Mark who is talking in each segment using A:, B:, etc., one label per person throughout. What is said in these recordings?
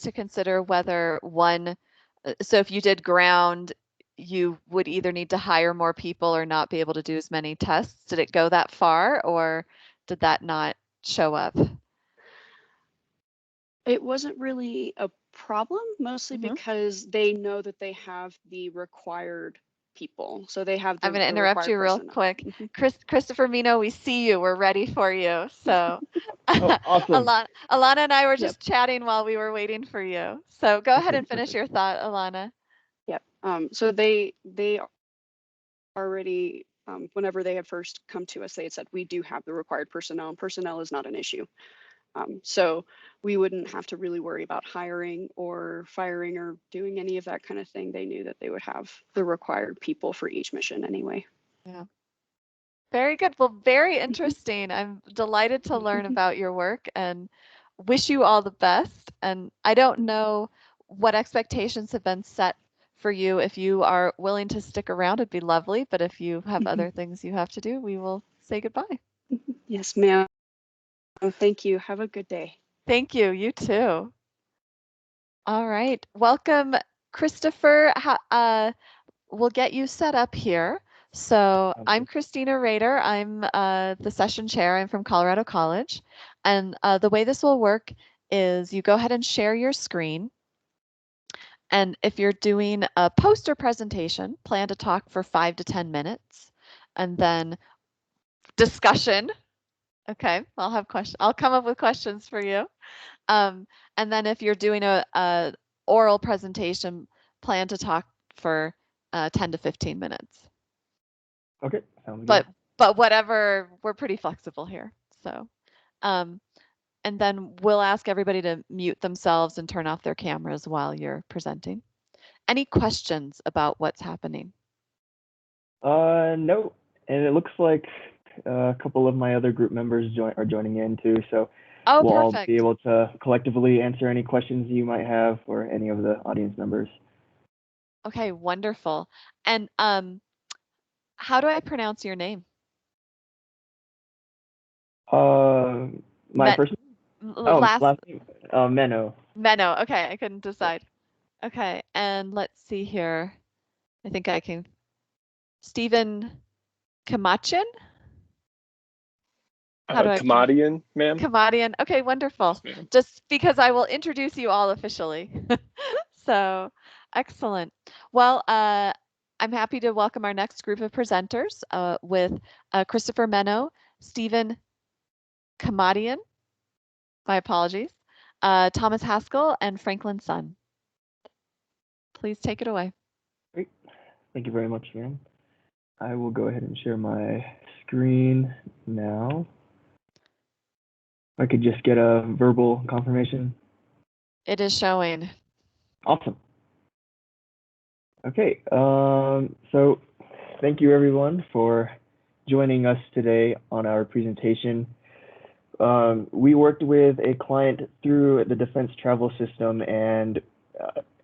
A: to consider whether so if you did ground, you would either need to hire more people or not be able to do as many tests? Did it go that far, or did that not show up?
B: It wasn't really a problem, mostly because they know that they have the required people. So they have
A: I'm going to
B: the
A: interrupt
B: required
A: you real
B: personnel.
A: quick. Christopher Mino, we see you. We're ready for you. So
C: Oh, awesome.
A: Alana and I were
B: Yep.
A: just chatting while we were waiting for you. So go ahead and finish your thought, Alana.
B: Yep. So they already, whenever they had first come to us, they had said, we do have the required personnel, and personnel is not an issue. So we wouldn't have to really worry about hiring or firing or doing any of that kind of thing. They knew that they would have the required people for each mission anyway.
A: Yeah. Very good. Well, very interesting. I'm delighted to learn about your work and wish you all the best. And I don't know what expectations have been set for you. If you are willing to stick around, it'd be lovely. But if you have other things you have to do, we will say goodbye.
B: Yes, ma'am. Thank you. Have a good day.
A: Thank you. You too. All right. Welcome, Christopher. We'll get you set up here. So I'm Christina Rader. I'm the session chair. I'm from Colorado College. And the way this will work is you go ahead and share your screen. And if you're doing a poster presentation, plan to talk for 5 to 10 minutes. And then discussion. Okay, I'll have questions. I'll come up with questions for you. And then if you're doing a oral presentation, plan to talk for 10 to 15 minutes.
C: Okay, sounds good.
A: But whatever, we're pretty flexible here. So, and then we'll ask everybody to mute themselves and turn off their cameras while you're presenting. Any questions about what's happening?
C: No, and it looks like a couple of my other group members are joining in too, so we'll all be able to collectively answer any questions you might have, or any of the audience members.
A: Okay, wonderful. And how do I pronounce your name?
C: My first last name, Menno.
A: Menno. Okay, I couldn't decide. Okay, and let's see here. I think I can. Stephen Kamachian? How do I
D: Kamadian, ma'am?
A: Kamadian. Okay, wonderful.
D: Yes,
A: just because I will introduce you all officially. So, excellent. Well, I'm happy to welcome our next group of presenters with Christopher Menno, Stephen Kamadian, my apologies, Thomas Haskell, and Franklin Sun. Please take it away.
C: Great. Thank you very much, ma'am. I will go ahead and share my screen now. I could just get a verbal confirmation.
A: It is showing.
C: Awesome. Okay, so thank you everyone for joining us today on our presentation. We worked with a client through the defense travel system, and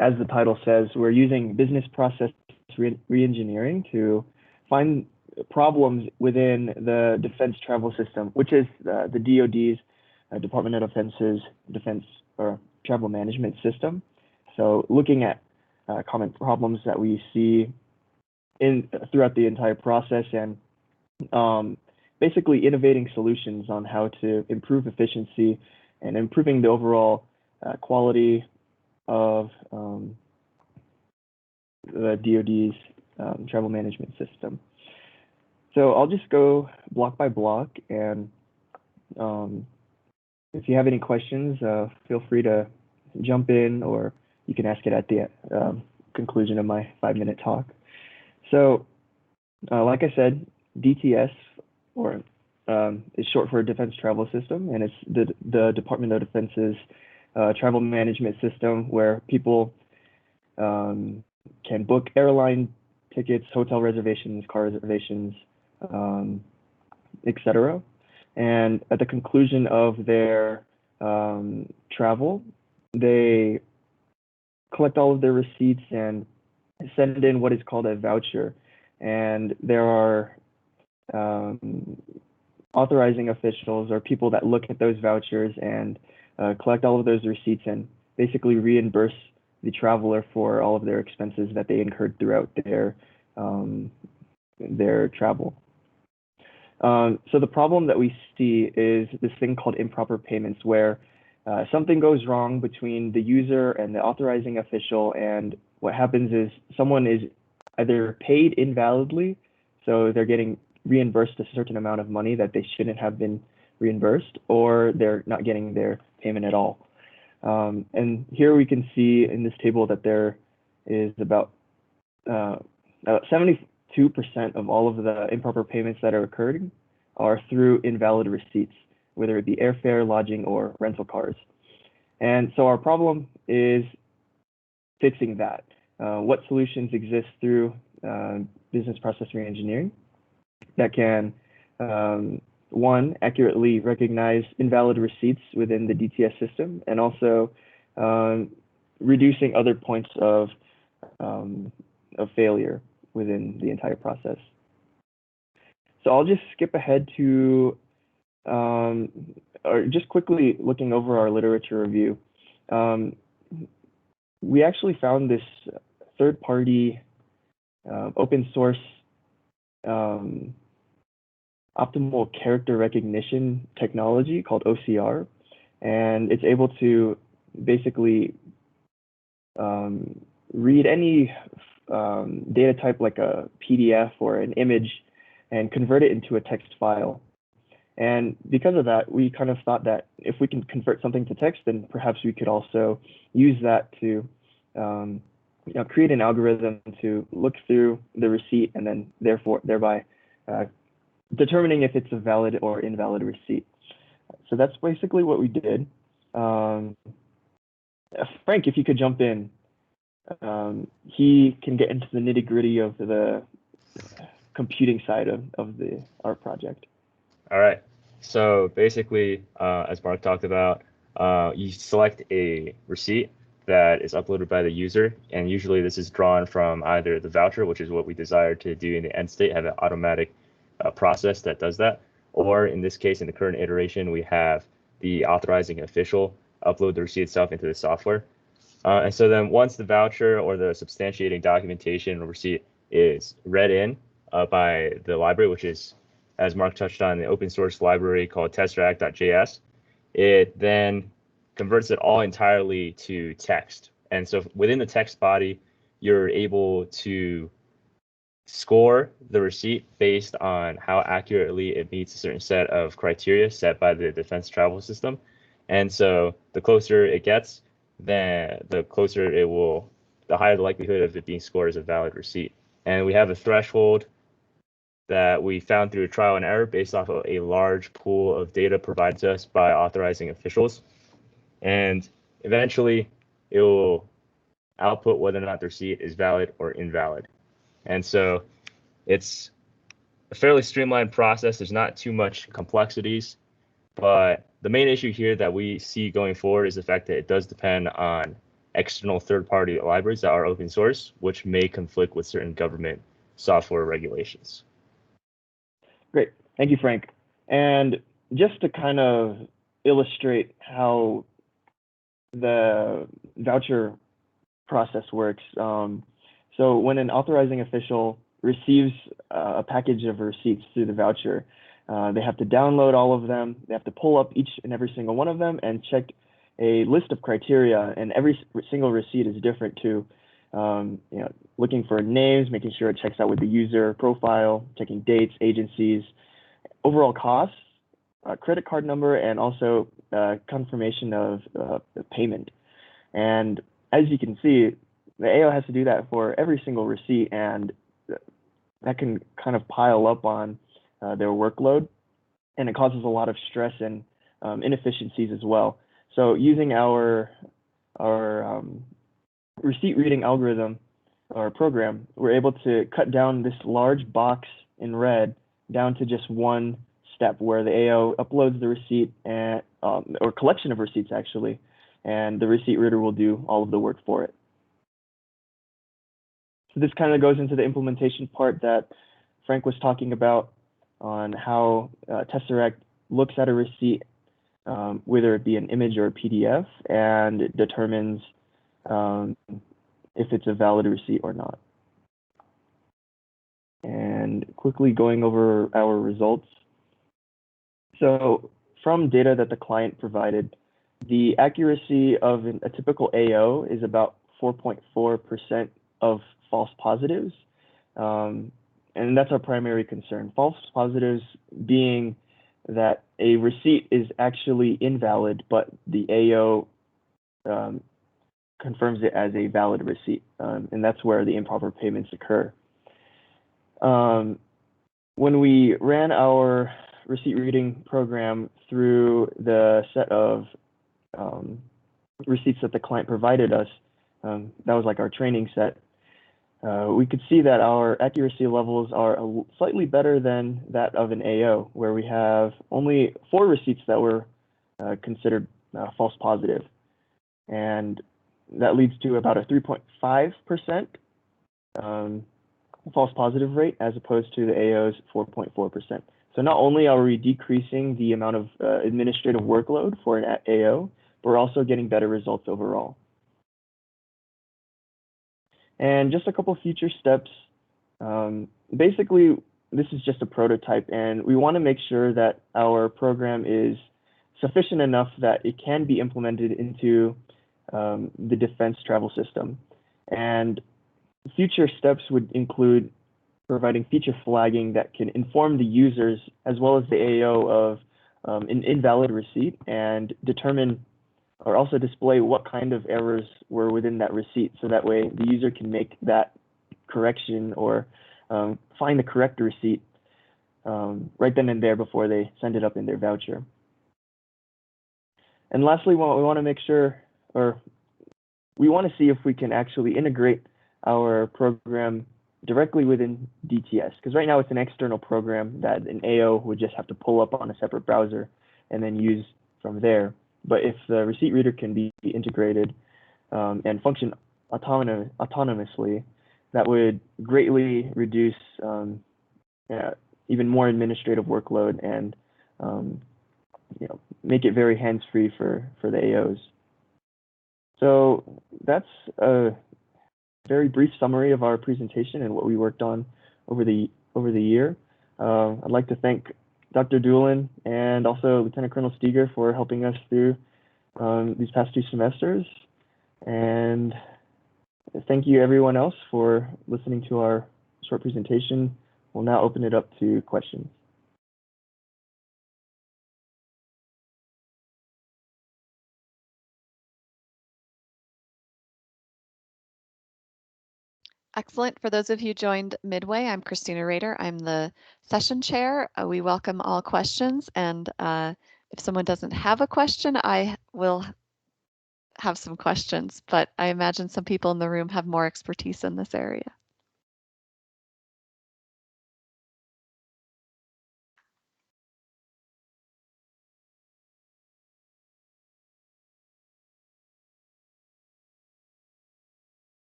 C: as the title says, we're using business process reengineering to find problems within the defense travel system, which is the DoD's Department of Defense's defense or travel management system. So looking at common problems that we see throughout the entire process, and basically innovating solutions on how to improve efficiency and improving the overall quality of the DoD's travel management system. So I'll just go block by block, and if you have any questions, feel free to jump in, or you can ask it at the conclusion of my 5-minute talk. So like I said, DTS, or is short for Defense Travel System, and it's the Department of Defense's travel management system, where people can book airline tickets, hotel reservations, car reservations, etc. And at the conclusion of their travel, they collect all of their receipts and send in what is called a voucher. And there are authorizing officials, or people that look at those vouchers and collect all of those receipts and basically reimburse the traveler for all of their expenses that they incurred throughout their travel. So the problem that we see is this thing called improper payments, where something goes wrong between the user and the authorizing official, and what happens is someone is either paid invalidly, so they're getting reimbursed a certain amount of money that they shouldn't have been reimbursed, or they're not getting their payment at all. And here we can see in this table that there is about 72% of all of the improper payments that are occurring are through invalid receipts, whether it be airfare, lodging, or rental cars. And so our problem is fixing that. What solutions exist through business process reengineering that can, one, accurately recognize invalid receipts within the DTS system, and also reducing other points of failure within the entire process. So I'll just skip ahead to, or just quickly looking over our literature review. We actually found this third-party open source optimal character recognition technology called OCR, and it's able to basically read any data type like a PDF or an image and convert it into a text file. And because of that, we kind of thought that if we can convert something to text, then perhaps we could also use that to create an algorithm to look through the receipt and then thereby determining if it's a valid or invalid receipt. So that's basically what we did. Frank, if you could jump in, he can get into the nitty-gritty of the computing side of our project.
D: All right. So basically, as Mark talked about, you select a receipt that is uploaded by the user, and usually this is drawn from either the voucher, which is what we desire to do in the end state, have an automatic process that does that, or in this case, in the current iteration, we have the authorizing official upload the receipt itself into the software. And so then once the voucher or the substantiating documentation or receipt is read in by the library, which is, as Mark touched on, the open source library called tesseract.js, it then converts it all entirely to text. And so within the text body, you're able to score the receipt based on how accurately it meets a certain set of criteria set by the defense travel system. And so the closer it gets, then the higher the likelihood of it being scored as a valid receipt. And we have a threshold that we found through trial and error based off of a large pool of data provided to us by authorizing officials. And eventually it will output whether or not the receipt is valid or invalid. And so it's a fairly streamlined process. There's not too much complexities, but the main issue here that we see going forward is the fact that it does depend on external third-party libraries that are open source, which may conflict with certain government software regulations.
C: Great. Thank you, Frank. And just to kind of illustrate how the voucher process works, so when an authorizing official receives a package of receipts through the voucher, they have to download all of them. They have to pull up each and every single one of them and check a list of criteria. And every single receipt is different too. Looking for names, making sure it checks out with the user profile, checking dates, agencies, overall costs, credit card number, and also confirmation of payment. And as you can see, the AO has to do that for every single receipt, and that can kind of pile up on their workload, and it causes a lot of stress and inefficiencies as well. So using our receipt reading algorithm or program, we're able to cut down this large box in red down to just one step, where the AO uploads the receipt and or collection of receipts actually, and the receipt reader will do all of the work for it. So this kind of goes into the implementation part that Frank was talking about on how Tesseract looks at a receipt, whether it be an image or a PDF, and it determines if it's a valid receipt or not. And quickly going over our results. So from data that the client provided, the accuracy of a typical AO is about 4.4% of false positives. And that's our primary concern. False positives being that a receipt is actually invalid, but the AO confirms it as a valid receipt. And that's where the improper payments occur. When we ran our receipt reading program through the set of receipts that the client provided us, that was like our training set, we could see that our accuracy levels are slightly better than that of an AO, where we have only 4 receipts that were considered false positive. And that leads to about a 3.5% false positive rate as opposed to the AO's 4.4%. So not only are we decreasing the amount of administrative workload for an AO, but we're also getting better results overall. And just a couple future steps. Basically, this is just a prototype, and we want to make sure that our program is sufficient enough that it can be implemented into the defense travel system. And future steps would include providing feature flagging that can inform the users as well as the AO of an invalid receipt and determine or also display what kind of errors were within that receipt, so that way the user can make that correction or find the correct receipt right then and there before they send it up in their voucher. And lastly, we want to make sure, or we want to see if we can actually integrate our program directly within DTS, because right now it's an external program that an AO would just have to pull up on a separate browser and then use from there. But if the receipt reader can be integrated and function autonomously, that would greatly reduce even more administrative workload and make it very hands-free for the AOs. So that's a very brief summary of our presentation and what we worked on over the year. I'd like to thank Dr. Doolin and also Lieutenant Colonel Steger for helping us through these past 2 semesters. And thank you everyone else for listening to our short presentation. We'll now open it up to questions.
A: Excellent. For those of you joined midway, I'm Christina Rader. I'm the session chair. We welcome all questions. And if someone doesn't have a question, I will have some questions, but I imagine some people in the room have more expertise in this area.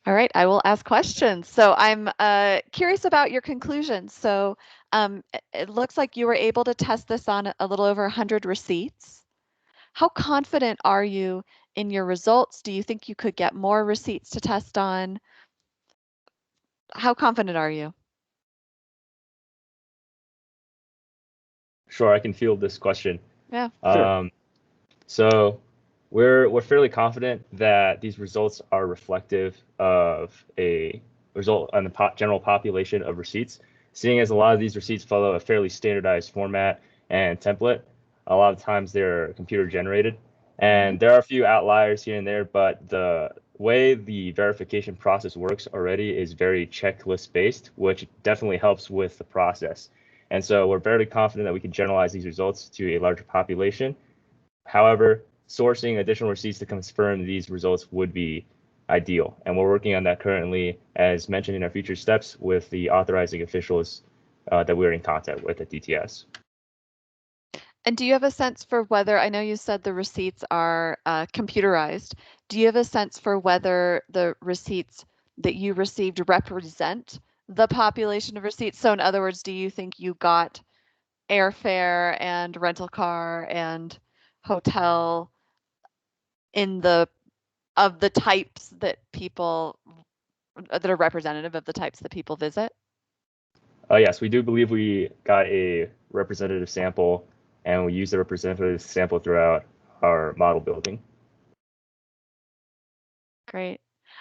A: All right, I will ask questions. So I'm curious about your conclusions. So it looks like you were able to test this on a little over 100 receipts. How confident are you in your results? Do you think you could get more receipts to test on? How confident are you?
D: Sure, I can field this question.
A: Yeah.
C: Sure.
D: So we're fairly confident that these results are reflective of a result on the general population of receipts, seeing as a lot of these receipts follow a fairly standardized format and template. A lot of times they're computer generated, and there are a few outliers here and there, but the way the verification process works already is very checklist based, which definitely helps with the process. And so we're very confident that we can generalize these results to a larger population. However, sourcing additional receipts to confirm these results would be ideal. And we're working on that currently, as mentioned in our future steps, with the authorizing officials that we're in contact with at DTS.
A: And do you have a sense for whether, I know you said the receipts are computerized, do you have a sense for whether the receipts that you received represent the population of receipts? So in other words, do you think you got airfare and rental car and hotel of the types that people that are representative of the types that people visit?
D: Yes, we do believe we got a representative sample, and we use the representative sample throughout our model building.
A: Great.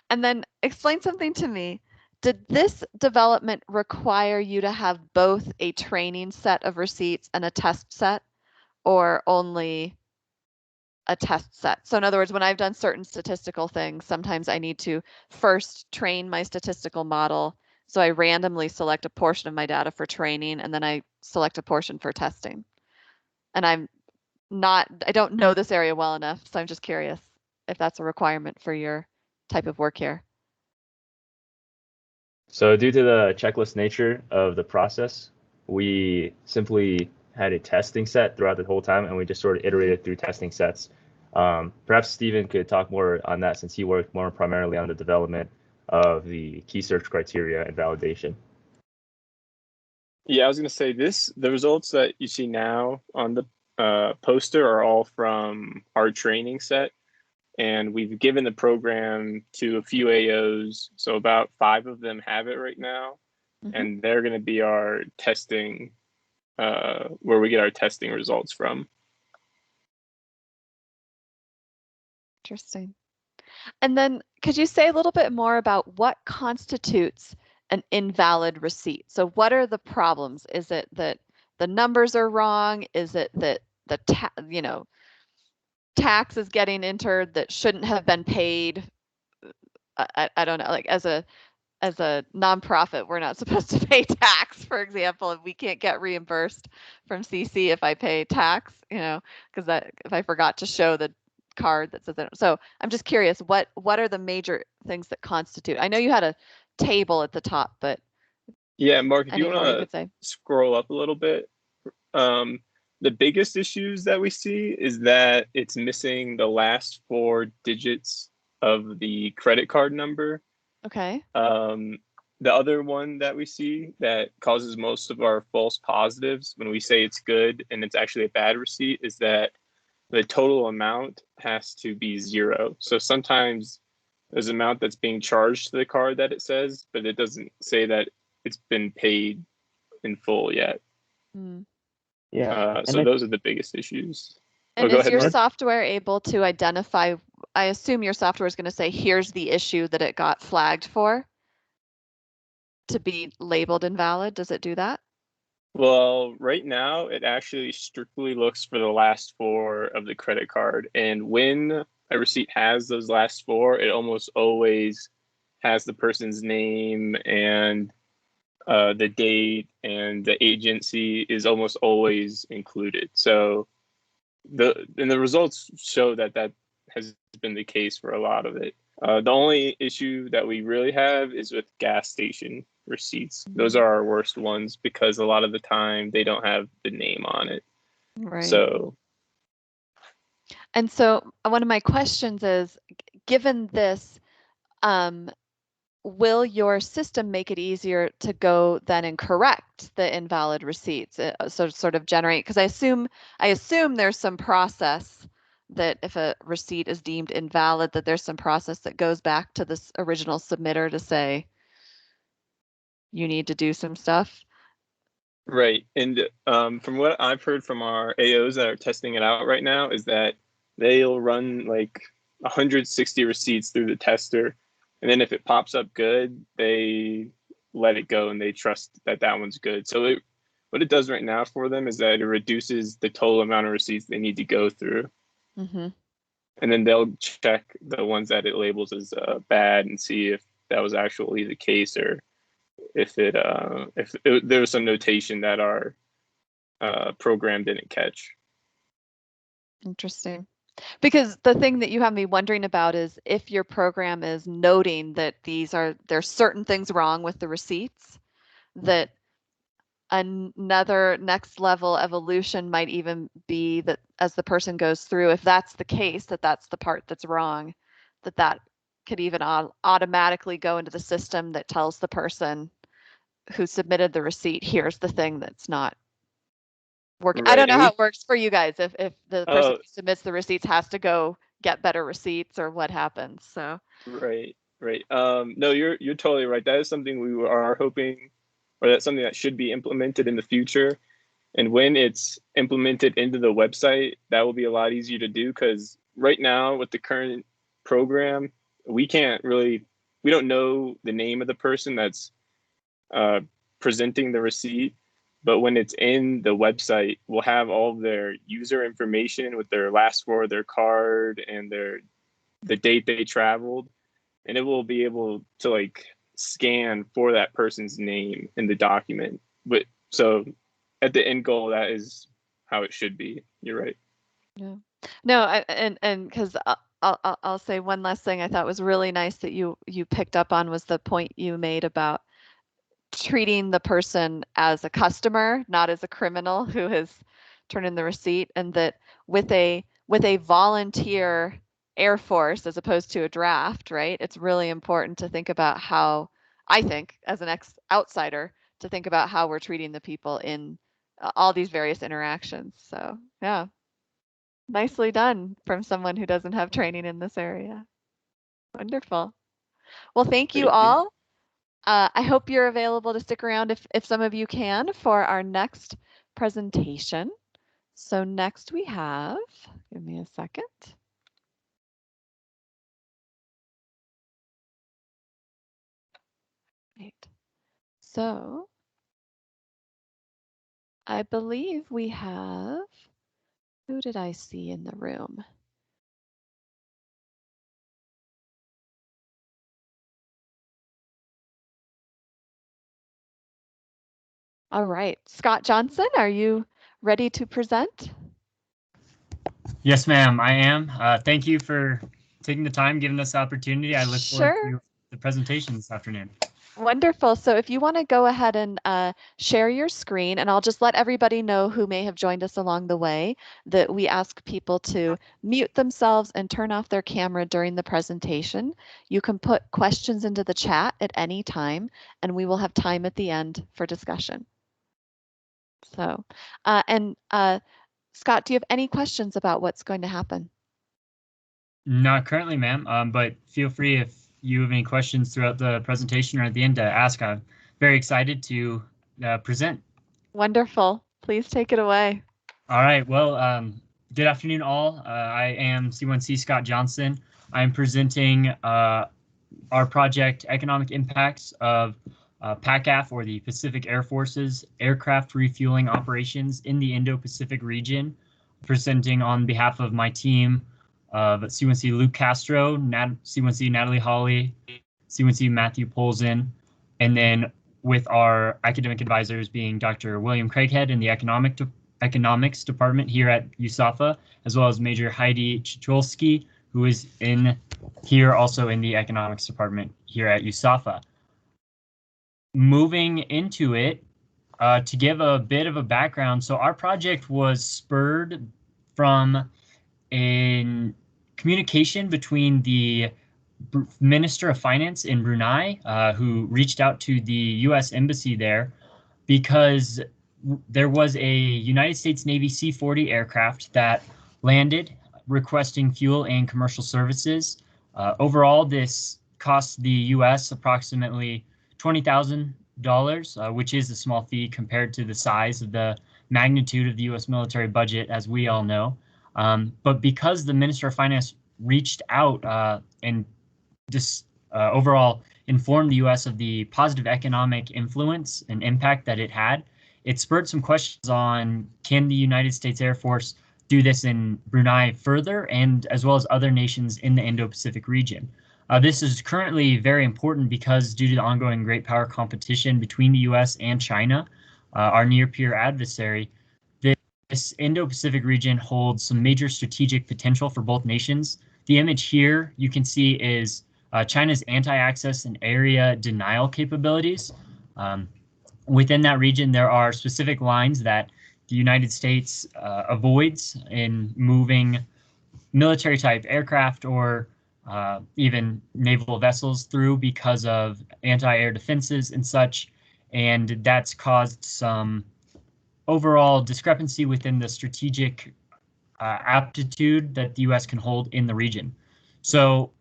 A: And then explain something to me. Did this development require you to have both a training set of receipts and a test set, or only a test set? So in other words, when I've done certain statistical things, sometimes I need to first train my statistical model. So I randomly select a portion of my data for training, and then I select a portion for testing. And I don't know this area well enough, so I'm just curious if that's a requirement for your type of work here.
D: So due to the checklist nature of the process, we simply had a testing set throughout the whole time, and we just sort of iterated through testing sets. Perhaps Stephen could talk more on that, since he worked more primarily on the development of the key search criteria and validation.
E: Yeah, I was going to say the results that you see now on the poster are all from our training set. And we've given the program to a few AOs. So about 5 of them have it right now.
A: Mm-hmm.
E: And they're going to be our testing, where we get our testing results from.
A: Interesting. And then could you say a little bit more about what constitutes an invalid receipt? So what are the problems? Is it that the numbers are wrong? Is it that the tax is getting entered that shouldn't have been paid? I don't know, like as a nonprofit, we're not supposed to pay tax, for example, and we can't get reimbursed from CC if I pay tax, because if I forgot to show the card that says that. So I'm just curious, what are the major things that constitute? I know you had a table at the top, but
E: yeah, Mark, if you
A: any more you
E: want
A: could say?
E: to scroll up a little bit, the biggest issues that we see is that it's missing the last 4 digits of the credit card number.
A: Okay.
E: The other one that we see that causes most of our false positives when we say it's good and it's actually a bad receipt is that the total amount has to be 0. So sometimes there's an amount that's being charged to the card that it says, but it doesn't say that it's been paid in full yet.
C: Yeah.
E: So those are the biggest issues.
A: And
E: go
A: is
E: ahead,
A: your
E: Mark.
A: software able to identify, I assume your software is going to say, here's the issue that it got flagged for to be labeled invalid? Does it do that?
E: Well, right now it actually strictly looks for the last 4 of the credit card. And when a receipt has those last 4, it almost always has the person's name and the date, and the agency is almost always included. So the results show that has been the case for a lot of it. The only issue that we really have is with gas station receipts. Those are our worst ones because a lot of the time they don't have the name on it.
A: Right.
E: So
A: one of my questions is, given this, will your system make it easier to go then and correct the invalid receipts? So sort of generate, because I assume there's some process that if a receipt is deemed invalid, that there's some process that goes back to this original submitter to say, you need to do some stuff.
E: right. And from what I've heard from our AOs that are testing it out right now is that they'll run like 160 receipts through the tester. And then if it pops up good, they let it go and they trust that one's good. So what it does right now for them is that it reduces the total amount of receipts they need to go through.
A: Mm-hmm.
E: And then they'll check the ones that it labels as bad and see if that was actually the case, or if there was some notation that our program didn't catch.
A: Interesting. Because the thing that you have me wondering about is if your program is noting that there's certain things wrong with the receipts, that another next level evolution might even be that as the person goes through, if that's the case, that's the part that's wrong, that could even automatically go into the system that tells the person who submitted the receipt, here's the thing that's not working? I
E: Right.
A: don't know how it works for you guys. If the person
E: Oh,
A: who submits the receipts has to go get better receipts or what happens. So
E: right, right. No, you're totally right. That is something we are hoping, or that's something that should be implemented in the future. And when it's implemented into the website, that will be a lot easier to do, because right now with the current program, we don't know the name of the person that's uh, presenting the receipt. But when it's in the website, we'll have all of their user information with their last four of their card and the date they traveled, and it will be able to like scan for that person's name in the document. But so at the end goal, that is how it should be. You're right.
A: yeah, no, and because I'll say one last thing I thought was really nice that you picked up on was the point you made about treating the person as a customer, not as a criminal who has turned in the receipt, and that with a volunteer Air Force as opposed to a draft, right? It's really important to think about how I think as an outsider to think about how we're treating the people in all these various interactions. So yeah, nicely done from someone who doesn't have training in this area. Wonderful. Well, thank you
E: Thank you.
A: all. I hope you're available to stick around if some of you can for our next presentation. So next we have, give me a second. Right. So I believe we have, who did I see in the room? All right, Scott Johnson, are you ready to present?
F: Yes, ma'am, I am. Thank you for taking the time, giving us the opportunity. I look forward
A: Sure.
F: to the presentation this afternoon.
A: Wonderful. So if you want to go ahead and share your screen, and I'll just let everybody know who may have joined us along the way that we ask people to mute themselves and turn off their camera during the presentation. You can put questions into the chat at any time, and we will have time at the end for discussion. So, Scott, do you have any questions about what's going to happen?
F: Not currently, ma'am, but feel free if you have any questions throughout the presentation or at the end to ask. I'm very excited to present.
A: Wonderful. Please take it away.
F: All right, well, good afternoon all. I am C1C Scott Johnson. I'm presenting our project Economic Impacts of PACAF, or the Pacific Air Force's aircraft refueling operations in the Indo-Pacific region, presenting on behalf of my team of C1C Luke Castro, C1C Natalie Hawley, C1C Matthew Polzin, and then with our academic advisors being Dr. William Craighead in the Economics Department here at USAFA, as well as Major Heidi Chicholsky, who is in here also in the Economics Department here at USAFA. Moving into it, to give a bit of a background, so our project was spurred from a communication between the Minister of Finance in Brunei, who reached out to the U.S. Embassy there because there was a United States Navy C-40 aircraft that landed requesting fuel and commercial services. Overall, this cost the U.S. approximately $20,000, which is a small fee compared to the size of the magnitude of the U.S. military budget, as we all know. But because the Minister of Finance reached out and just overall informed the U.S. of the positive economic influence and impact that it had, it spurred some questions on, can the United States Air Force do this in Brunei further, and as well as other nations in the Indo-Pacific region. This is currently very important because due to the ongoing great power competition between the U.S. and China, our near-peer adversary, this Indo-Pacific region holds some major strategic potential for both nations. The image here you can see is China's anti-access and area denial capabilities. Within that region, there are specific lines that the United States avoids in moving military-type aircraft or even naval vessels through because of anti-air defenses and such, and that's caused some overall discrepancy within the strategic aptitude that the U.S. can hold in the region. So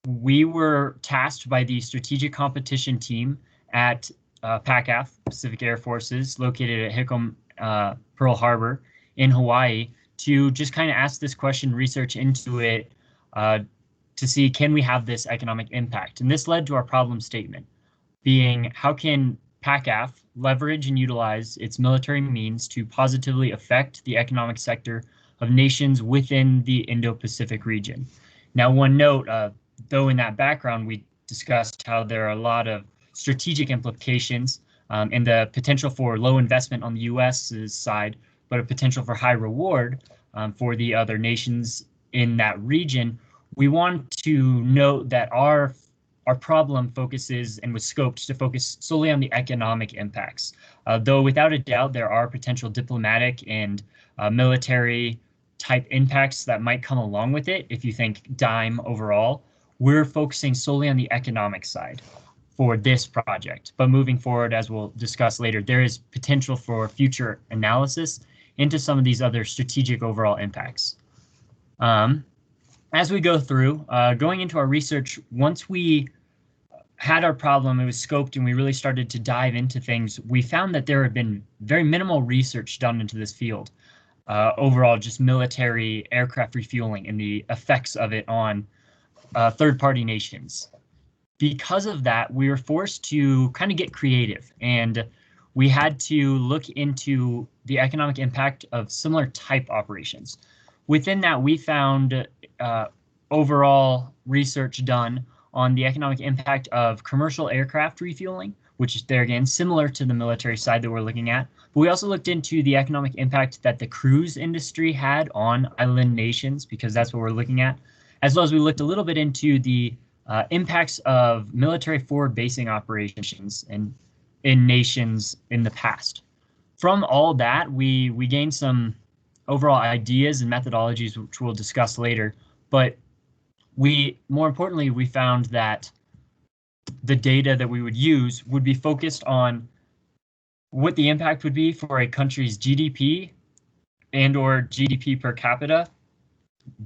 F: we were tasked by the strategic competition team at PACAF, Pacific Air Forces, located at Hickam Pearl Harbor in Hawaii, to just kind of ask this question, research into it, to see, can we have this economic impact? And this led to our problem statement, being how can PACAF leverage and utilize its military means to positively affect the economic sector of nations within the Indo-Pacific region. Now, one note, though in that background, we discussed how there are a lot of strategic implications and the potential for low investment on the US's side, but a potential for high reward for the other nations in that region. We want to note that our problem focuses and was scoped to focus solely on the economic impacts, though without a doubt there are potential diplomatic and military type impacts that might come along with it. If you think DIME overall, we're focusing solely on the economic side for this project. But moving forward, as we'll discuss later, there is potential for future analysis into some of these other strategic overall impacts. As we go through, going into our research, once we had our problem, it was scoped and we really started to dive into things, we found that there had been very minimal research done into this field. Overall, just military aircraft refueling and the effects of it on third-party nations. Because of that, we were forced to kind of get creative, and we had to look into the economic impact of similar type operations. Within that, we found overall research done on the economic impact of commercial aircraft refueling, which is there again similar to the military side that we're looking at. But we also looked into the economic impact that the cruise industry had on island nations, because that's what we're looking at, as well as we looked a little bit into the impacts of military forward basing operations in nations in the past. From all that, we gained some overall ideas and methodologies, which we'll discuss later. But more importantly, we found that the data that we would use would be focused on what the impact would be for a country's GDP and or GDP per capita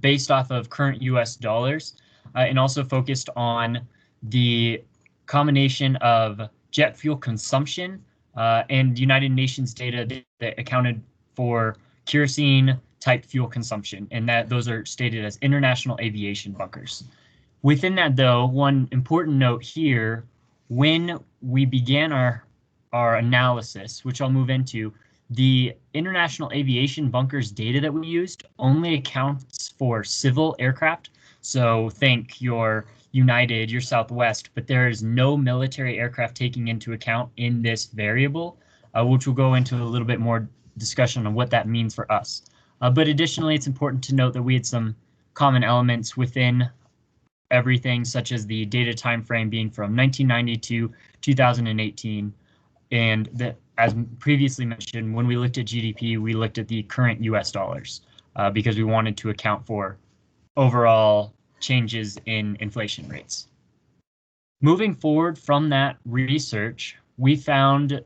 F: based off of current US dollars, and also focused on the combination of jet fuel consumption and United Nations data that accounted for kerosene type fuel consumption, and that those are stated as international aviation bunkers. Within that, though, one important note here, when we began our analysis, which I'll move into, the international aviation bunkers data that we used only accounts for civil aircraft. So think your United, your Southwest, but there is no military aircraft taking into account in this variable, which we'll go into a little bit more discussion on what that means for us. But additionally, it's important to note that we had some common elements within everything, such as the data time frame being from 1990 to 2018. And that, as previously mentioned, when we looked at GDP, we looked at the current US dollars because we wanted to account for overall changes in inflation rates. Moving forward from that research, we found it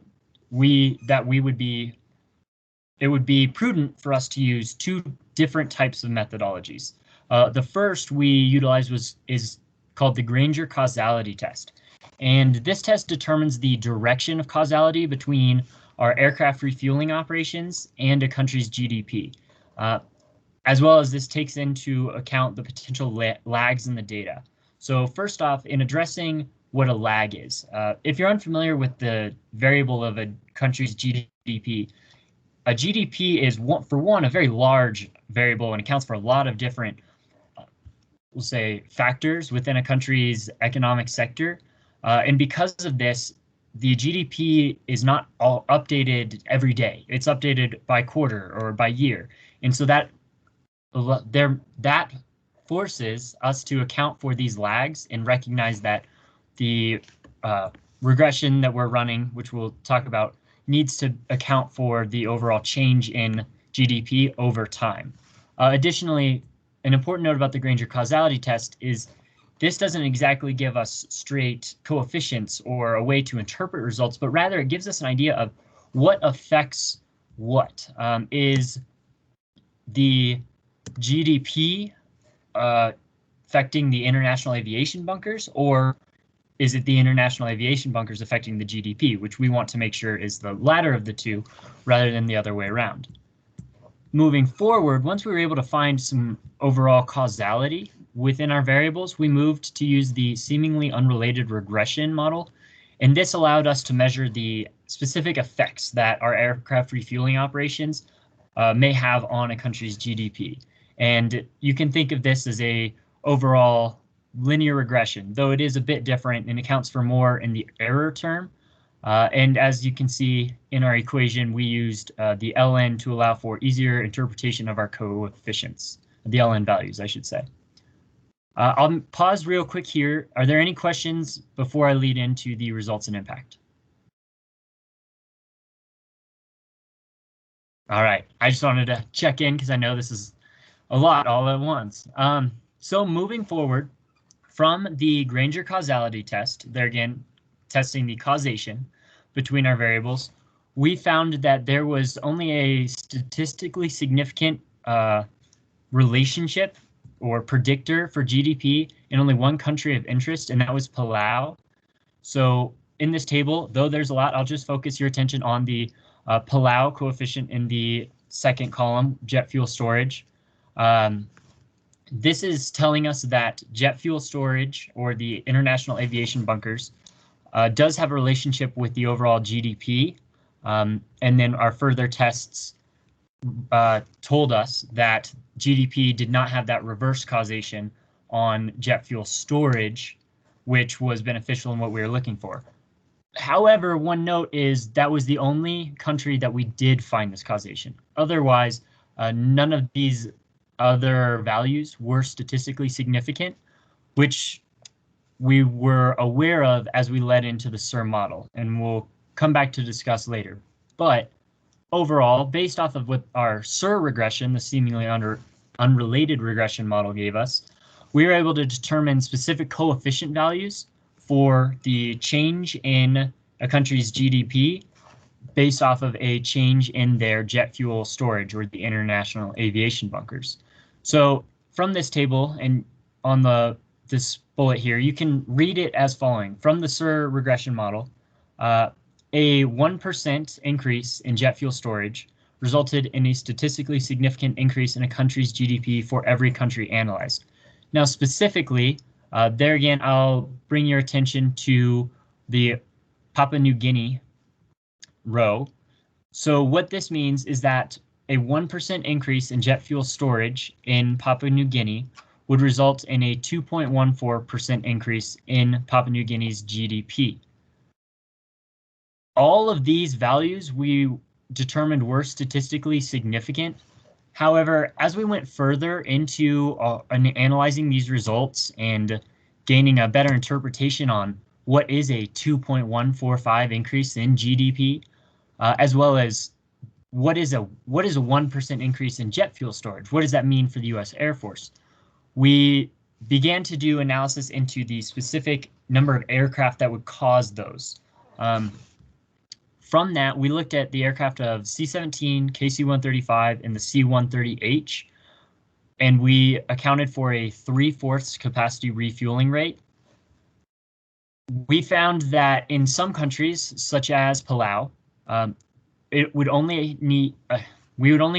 F: would be prudent for us to use two different types of methodologies. The first we utilized is called the Granger causality test. And this test determines the direction of causality between our aircraft refueling operations and a country's GDP. As well as this takes into account the potential lags in the data. So first off, in addressing what a lag is, if you're unfamiliar with the variable of a country's GDP, a GDP is, for one, a very large variable and accounts for a lot of different, we'll say, factors within a country's economic sector. And because of this, the GDP is not all updated every day. It's updated by quarter or by year. And so that forces us to account for these lags and recognize that the regression that we're running, which we'll talk about, needs to account for the overall change in GDP over time. Additionally, an important note about the Granger causality test is this doesn't exactly give us straight coefficients or a way to interpret results, but rather it gives us an idea of what affects what? Is the GDP affecting the international aviation bunkers, or is it the international aviation bunkers affecting the GDP, which we want to make sure is the latter of the two rather than the other way around. Moving forward, once we were able to find some overall causality within our variables, we moved to use the seemingly unrelated regression model, and this allowed us to measure the specific effects that our aircraft refueling operations may have on a country's GDP. And you can think of this as a overall linear regression, though it is a bit different and accounts for more in the error term. And as you can see in our equation, we used the ln to allow for easier interpretation of our coefficients, the ln values, I should say. I'll pause real quick here. Are there any questions before I lead into the results and impact? All right, I just wanted to check in because I know this is a lot all at once. So moving forward from the Granger causality test, there again, testing the causation between our variables, we found that there was only a statistically significant relationship or predictor for GDP in only one country of interest, and that was Palau. So in this table, though there's a lot, I'll just focus your attention on the Palau coefficient in the second column, jet fuel storage. This is telling us that jet fuel storage, or the international aviation bunkers, does have a relationship with the overall GDP. And then our further tests told us that GDP did not have that reverse causation on jet fuel storage, which was beneficial in what we were looking for. However, one note is that was the only country that we did find this causation. Otherwise, none of these other values were statistically significant, which we were aware of as we led into the CSURF model, and we'll come back to discuss later. But overall, based off of what our CSURF regression, the seemingly unrelated regression model, gave us, we were able to determine specific coefficient values for the change in a country's GDP based off of a change in their jet fuel storage, or the international aviation bunkers. So from this table and on this bullet here, you can read it as following. From the CSURF regression model, a 1% increase in jet fuel storage resulted in a statistically significant increase in a country's GDP for every country analyzed. Now, specifically, there again, I'll bring your attention to the Papua New Guinea row. So what this means is that a 1% increase in jet fuel storage in Papua New Guinea would result in a 2.14% increase in Papua New Guinea's GDP. All of these values we determined were statistically significant. However, as we went further into analyzing these results and gaining a better interpretation on what is a 2.145 increase in GDP, as well as what is a 1% increase in jet fuel storage, what does that mean for the U.S. Air Force? We began to do analysis into the specific number of aircraft that would cause those. From that, we looked at the aircraft of C-17, KC-135, and the C-130H, and we accounted for a 3/4 capacity refueling rate. We found that in some countries, such as Palau, we would only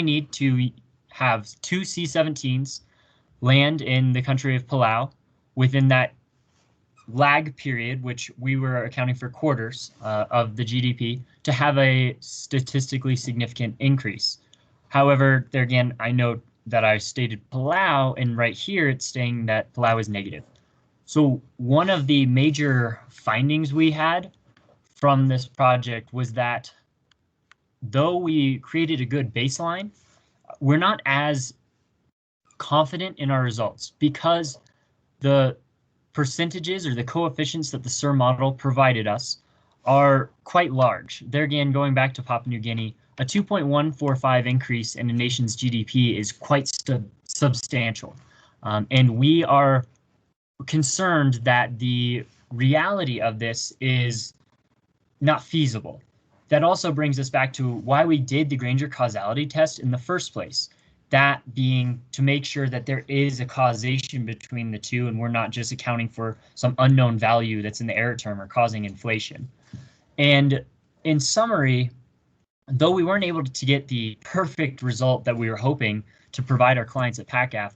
F: need to have 2 C-17s land in the country of Palau within that lag period, which we were accounting for quarters of the GDP, to have a statistically significant increase. However, there again, I note that I stated Palau, and right here it's saying that Palau is negative. So one of the major findings we had from this project was that though we created a good baseline, we're not as confident in our results because the percentages or the coefficients that the CSURF model provided us are quite large. There again, going back to Papua New Guinea, a 2.145 increase in a nation's GDP is quite substantial. And we are concerned that the reality of this is not feasible. that also brings us back to why we did the Granger causality test in the first place. That being to make sure that there is a causation between the two and we're not just accounting for some unknown value that's in the error term or causing inflation. And in summary, though we weren't able to get the perfect result that we were hoping to provide our clients at PACAF,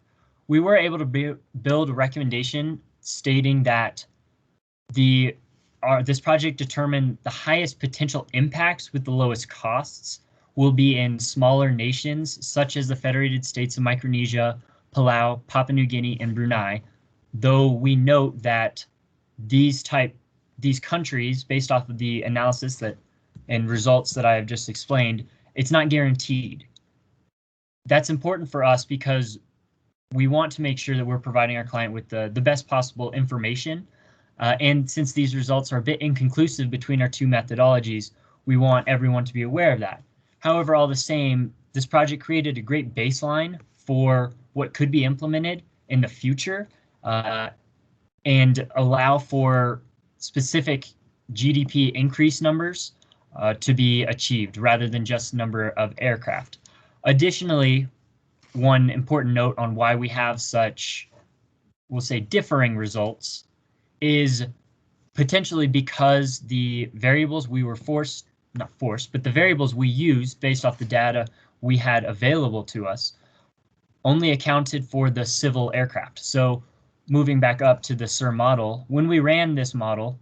F: we were able to build a recommendation stating that this project determined the highest potential impacts with the lowest costs will be in smaller nations such as the Federated States of Micronesia, Palau, Papua New Guinea, and Brunei, though we note that these countries, based off of the analysis and results that I have just explained, it's not guaranteed. That's important for us because we want to make sure that we're providing our client with the best possible information. And since these results are a bit inconclusive between our two methodologies, we want everyone to be aware of that. However, all the same, this project created a great baseline for what could be implemented in the future and allow for specific GDP increase numbers to be achieved rather than just number of aircraft. Additionally, one important note on why we have such, we'll say, differing results is potentially because the variables we were but the variables we used based off the data we had available to us only accounted for the civil aircraft. So moving back up to the CSURF model, when we ran this model,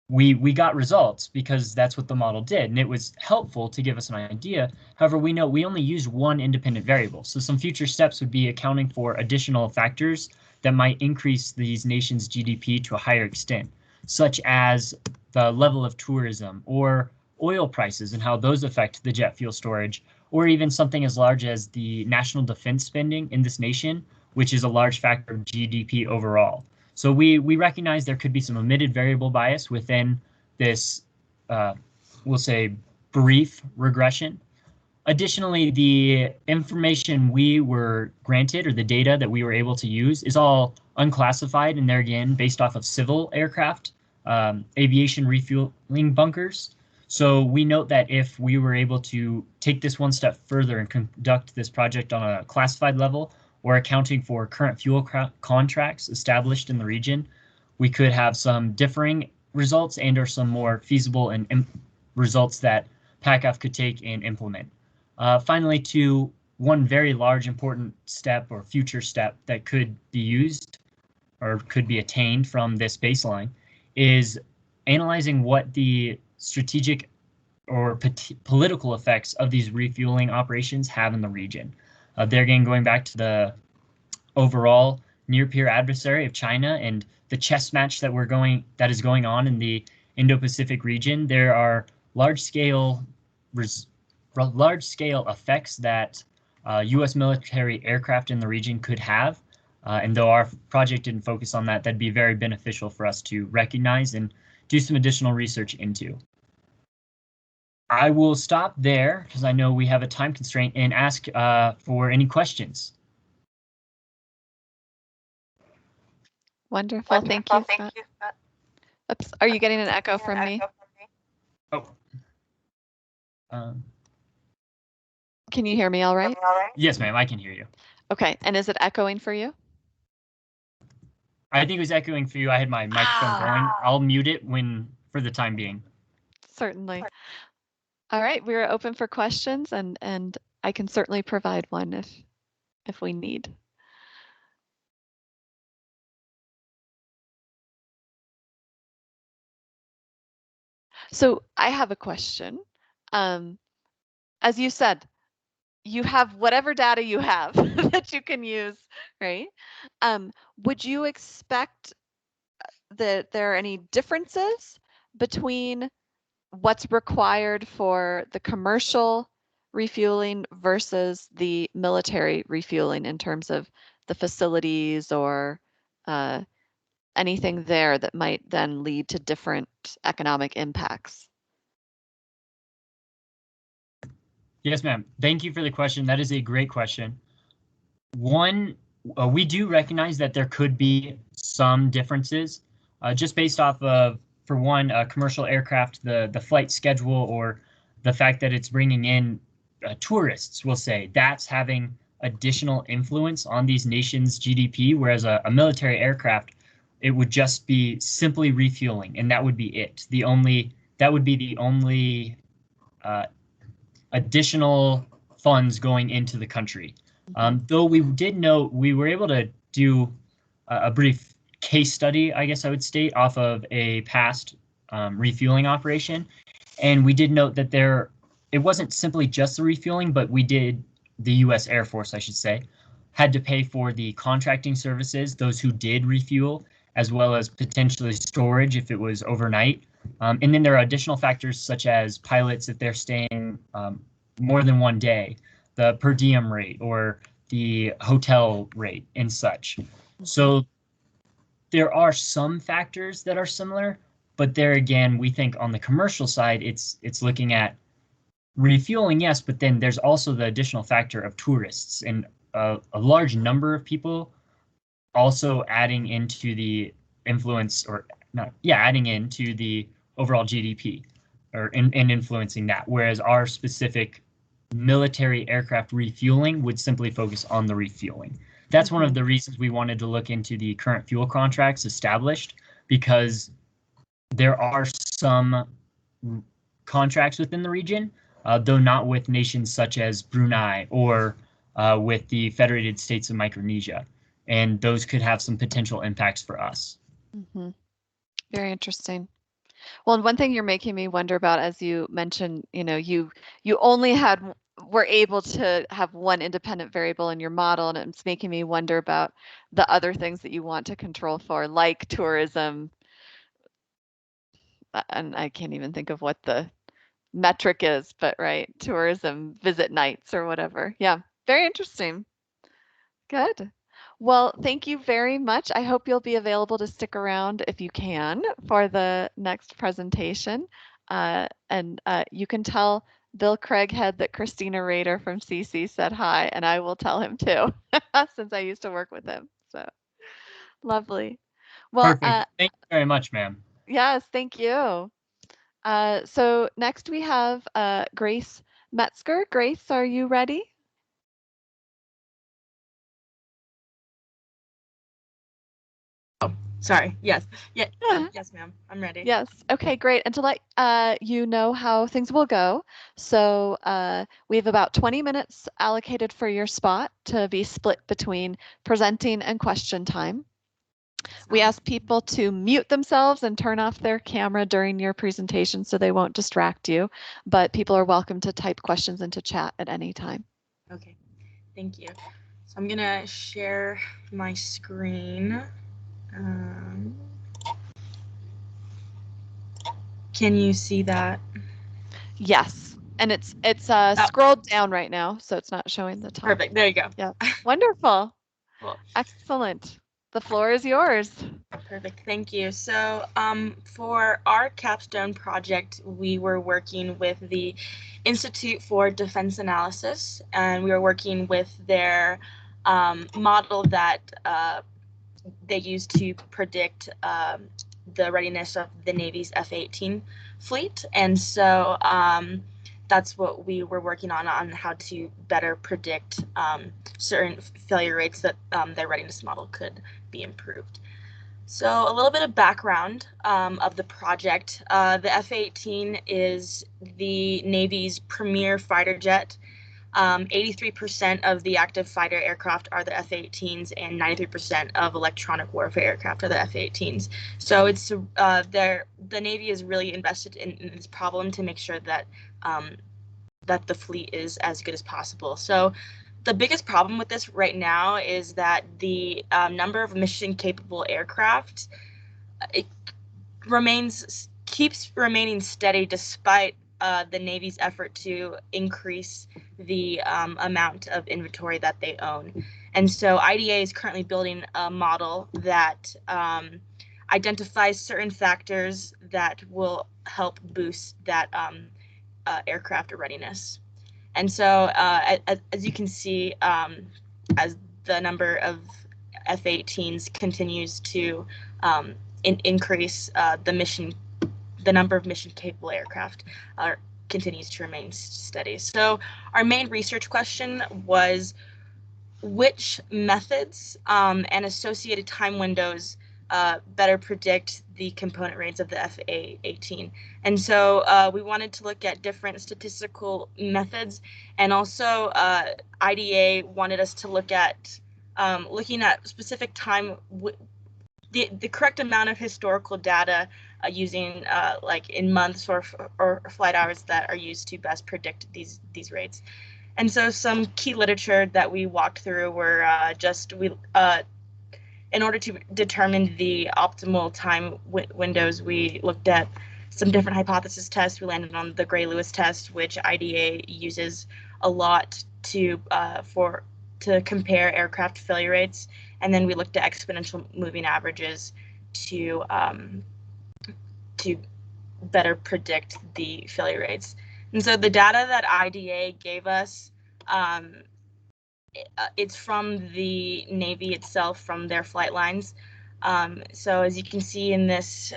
F: we got results because that's what the model did, and it was helpful to give us an idea. However, we know we only used one independent variable. So some future steps would be accounting for additional factors that might increase these nations' GDP to a higher extent, such as the level of tourism or oil prices and how those affect the jet fuel storage, or even something as large as the national defense spending in this nation, which is a large factor of GDP overall. So we recognize there could be some omitted variable bias within this, we'll say, brief regression. Additionally, the information we were granted or the data that we were able to use is all unclassified, and they're again based off of civil aircraft, aviation refueling bunkers. So we note that if we were able to take this one step further and conduct this project on a classified level or accounting for current fuel contracts established in the region, we could have some differing results and or some more feasible and results that PACAF could take and implement. Finally, to one very large important step or future step that could be used or could be attained from this baseline is analyzing what the strategic or political effects of these refueling operations have in the region. There again, going back to the overall near-peer adversary of China and the chess match that is going on in the Indo-Pacific region, there are large-scale effects that U.S. military aircraft in the region could have. And though our project didn't focus on that, that'd be very beneficial for us to recognize and do some additional research into. I will stop there because I know we have a time constraint and ask for any questions.
A: Wonderful. Thank you, Scott. Oops, are you getting an echo from me?
F: Oh.
A: Can you hear me all right?
F: Yes, ma'am, I can hear you.
A: Okay, and is it echoing for you?
F: I think it was echoing for you. I had my microphone going. I'll mute it for the time being.
A: Certainly. All right, we're open for questions, and I can certainly provide one if we need. So I have a question. As you said, you have whatever data you have that you can use, right? Would you expect that there are any differences between what's required for the commercial refueling versus the military refueling in terms of the facilities or anything there that might then lead to different economic impacts?
F: Yes, ma'am. Thank you for the question. That is a great question. One, we do recognize that there could be some differences just based off of for one, commercial aircraft, the flight schedule or the fact that it's bringing in tourists, we'll say, that's having additional influence on these nations' GDP, whereas a military aircraft, it would just be simply refueling, and that would be it. That would be the only additional funds going into the country. Though we did note, we were able to do a brief case study, I guess I would state, off of a past refueling operation. And we did note that it wasn't simply just the refueling, but the U.S. Air Force, I should say, had to pay for the contracting services, those who did refuel, as well as potentially storage if it was overnight. And then there are additional factors such as pilots if they're staying more than one day, the per diem rate or the hotel rate and such. So there are some factors that are similar, but there again, we think on the commercial side, it's looking at refueling, yes, but then there's also the additional factor of tourists and a large number of people also adding into the influence or not, yeah, adding into the overall GDP and influencing that. Whereas our specific military aircraft refueling would simply focus on the refueling. That's one of the reasons we wanted to look into the current fuel contracts established, because there are some contracts within the region, though not with nations such as Brunei or with the Federated States of Micronesia. And those could have some potential impacts for us.
A: Mm-hmm. Very interesting. Well, and one thing you're making me wonder about, as you mentioned, you only were able to have one independent variable in your model, and it's making me wonder about the other things that you want to control for, like tourism. And I can't even think of what the metric is, but right, tourism, visit nights or whatever. Yeah, very interesting. Good. Well, thank you very much. I hope you'll be available to stick around if you can for the next presentation. And you can tell Bill Craighead that Christina Rader from CC said hi, and I will tell him too, since I used to work with him. So lovely. Well,
F: Perfect. Thank you very much, ma'am.
A: yes, thank you. So next we have Grace Metzger. Grace, are you ready?
G: Sorry. Yes. Yeah. Yes, ma'am. I'm ready.
A: Yes. Okay, great. And to let you know how things will go, so we have about 20 minutes allocated for your spot to be split between presenting and question time. We ask people to mute themselves and turn off their camera during your presentation so they won't distract you, but people are welcome to type questions into chat at any time.
G: Okay, thank you. So I'm gonna share my screen. Can you see that?
A: Yes, and it's scrolled down right now, so it's not showing the top.
G: Perfect. There you go.
A: Yeah, wonderful.
G: Cool.
A: Excellent. The floor is yours.
G: Perfect. Thank you. So for our capstone project, we were working with the Institute for Defense Analysis, and we were working with their model that they use to predict the readiness of the Navy's F-18 fleet. And so that's what we were working on how to better predict certain failure rates that their readiness model could be improved. So a little bit of background of the project. The F-18 is the Navy's premier fighter jet. 83% of the active fighter aircraft are the F-18s, and 93% of electronic warfare aircraft are the F-18s. So it's the Navy is really invested in this problem to make sure that that the fleet is as good as possible. So the biggest problem with this right now is that the number of mission-capable aircraft keeps remaining steady despite the Navy's effort to increase the amount of inventory that they own. And so IDA is currently building a model that identifies certain factors that will help boost that aircraft readiness. And so as you can see, as the number of F-18s continues to increase, the mission the number of mission-capable aircraft continues to remain steady. So our main research question was which methods and associated time windows better predict the component rates of the FA-18. And so we wanted to look at different statistical methods, and also IDA wanted us to look at looking at specific time, the correct amount of historical data using like in months or flight hours that are used to best predict these rates. And so some key literature that we walked through were in order to determine the optimal time windows, we looked at some different hypothesis tests. We landed on the Gray-Lewis test, which IDA uses a lot to compare aircraft failure rates. And then we looked at exponential moving averages to better predict the failure rates. And so the data that IDA gave us, it's from the Navy itself, from their flight lines. So as you can see in this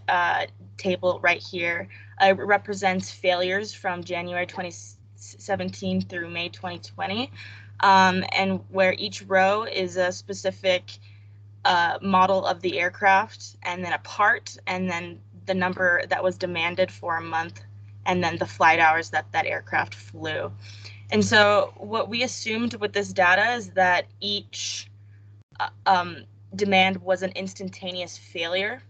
G: table right here, it represents failures from January 2017 through May 2020, and where each row is a specific model of the aircraft, and then a part, and then the number that was demanded for a month, and then the flight hours that that aircraft flew. And so what we assumed with this data is that each demand was an instantaneous failure,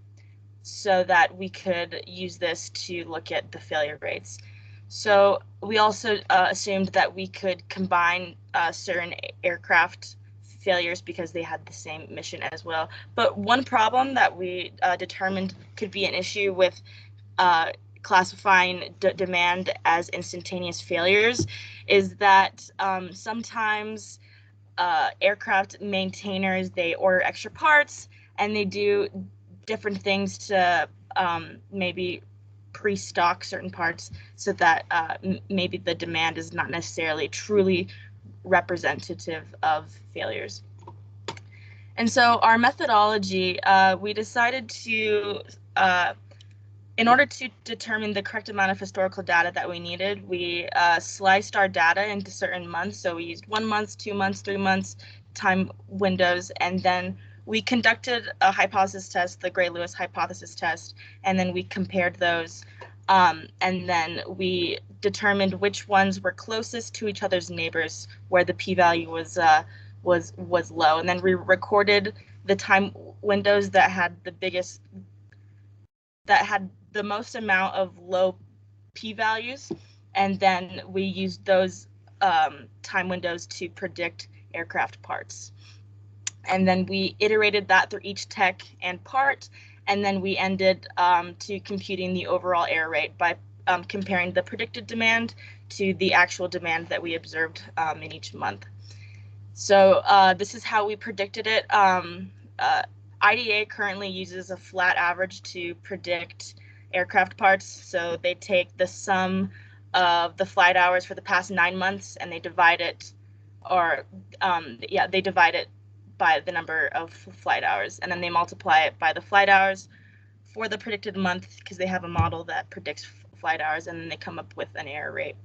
G: so that we could use this to look at the failure rates. So we also assumed that we could combine certain aircraft failures because they had the same mission as well. But one problem that we determined could be an issue with classifying demand as instantaneous failures is that sometimes aircraft maintainers, they order extra parts and they do different things to maybe pre-stock certain parts so that maybe the demand is not necessarily truly representative of failures. And so our methodology, we decided to, in order to determine the correct amount of historical data that we needed, we sliced our data into certain months. So we used 1 month, 2 months, 3 months time windows, and then we conducted a hypothesis test, the Gray-Lewis hypothesis test, and then we compared those. And then we determined which ones were closest to each other's neighbors, where the p-value was low. And then we recorded the time windows that had the most amount of low p-values, and then we used those time windows to predict aircraft parts. And then we iterated that through each tech and part, and then we ended to computing the overall error rate by comparing the predicted demand to the actual demand that we observed in each month. So this is how we predicted it. IDA currently uses a flat average to predict aircraft parts. So they take the sum of the flight hours for the past 9 months and they divide it, they divide it by the number of flight hours, and then they multiply it by the flight hours for the predicted month because they have a model that predicts flight hours, and then they come up with an error rate.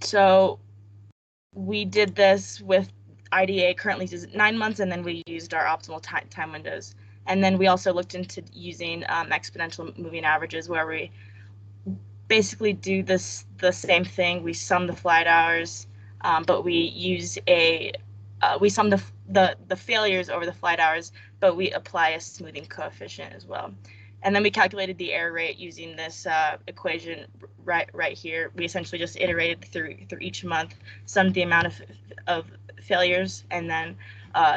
G: So we did this with IDA currently uses 9 months, and then we used our optimal time windows. And then we also looked into using exponential moving averages, where we basically do the same thing. We sum the flight hours, but we use we sum the failures over the flight hours, but we apply a smoothing coefficient as well. And then we calculated the error rate using this equation right here. We essentially just iterated through each month, summed the amount of failures, and then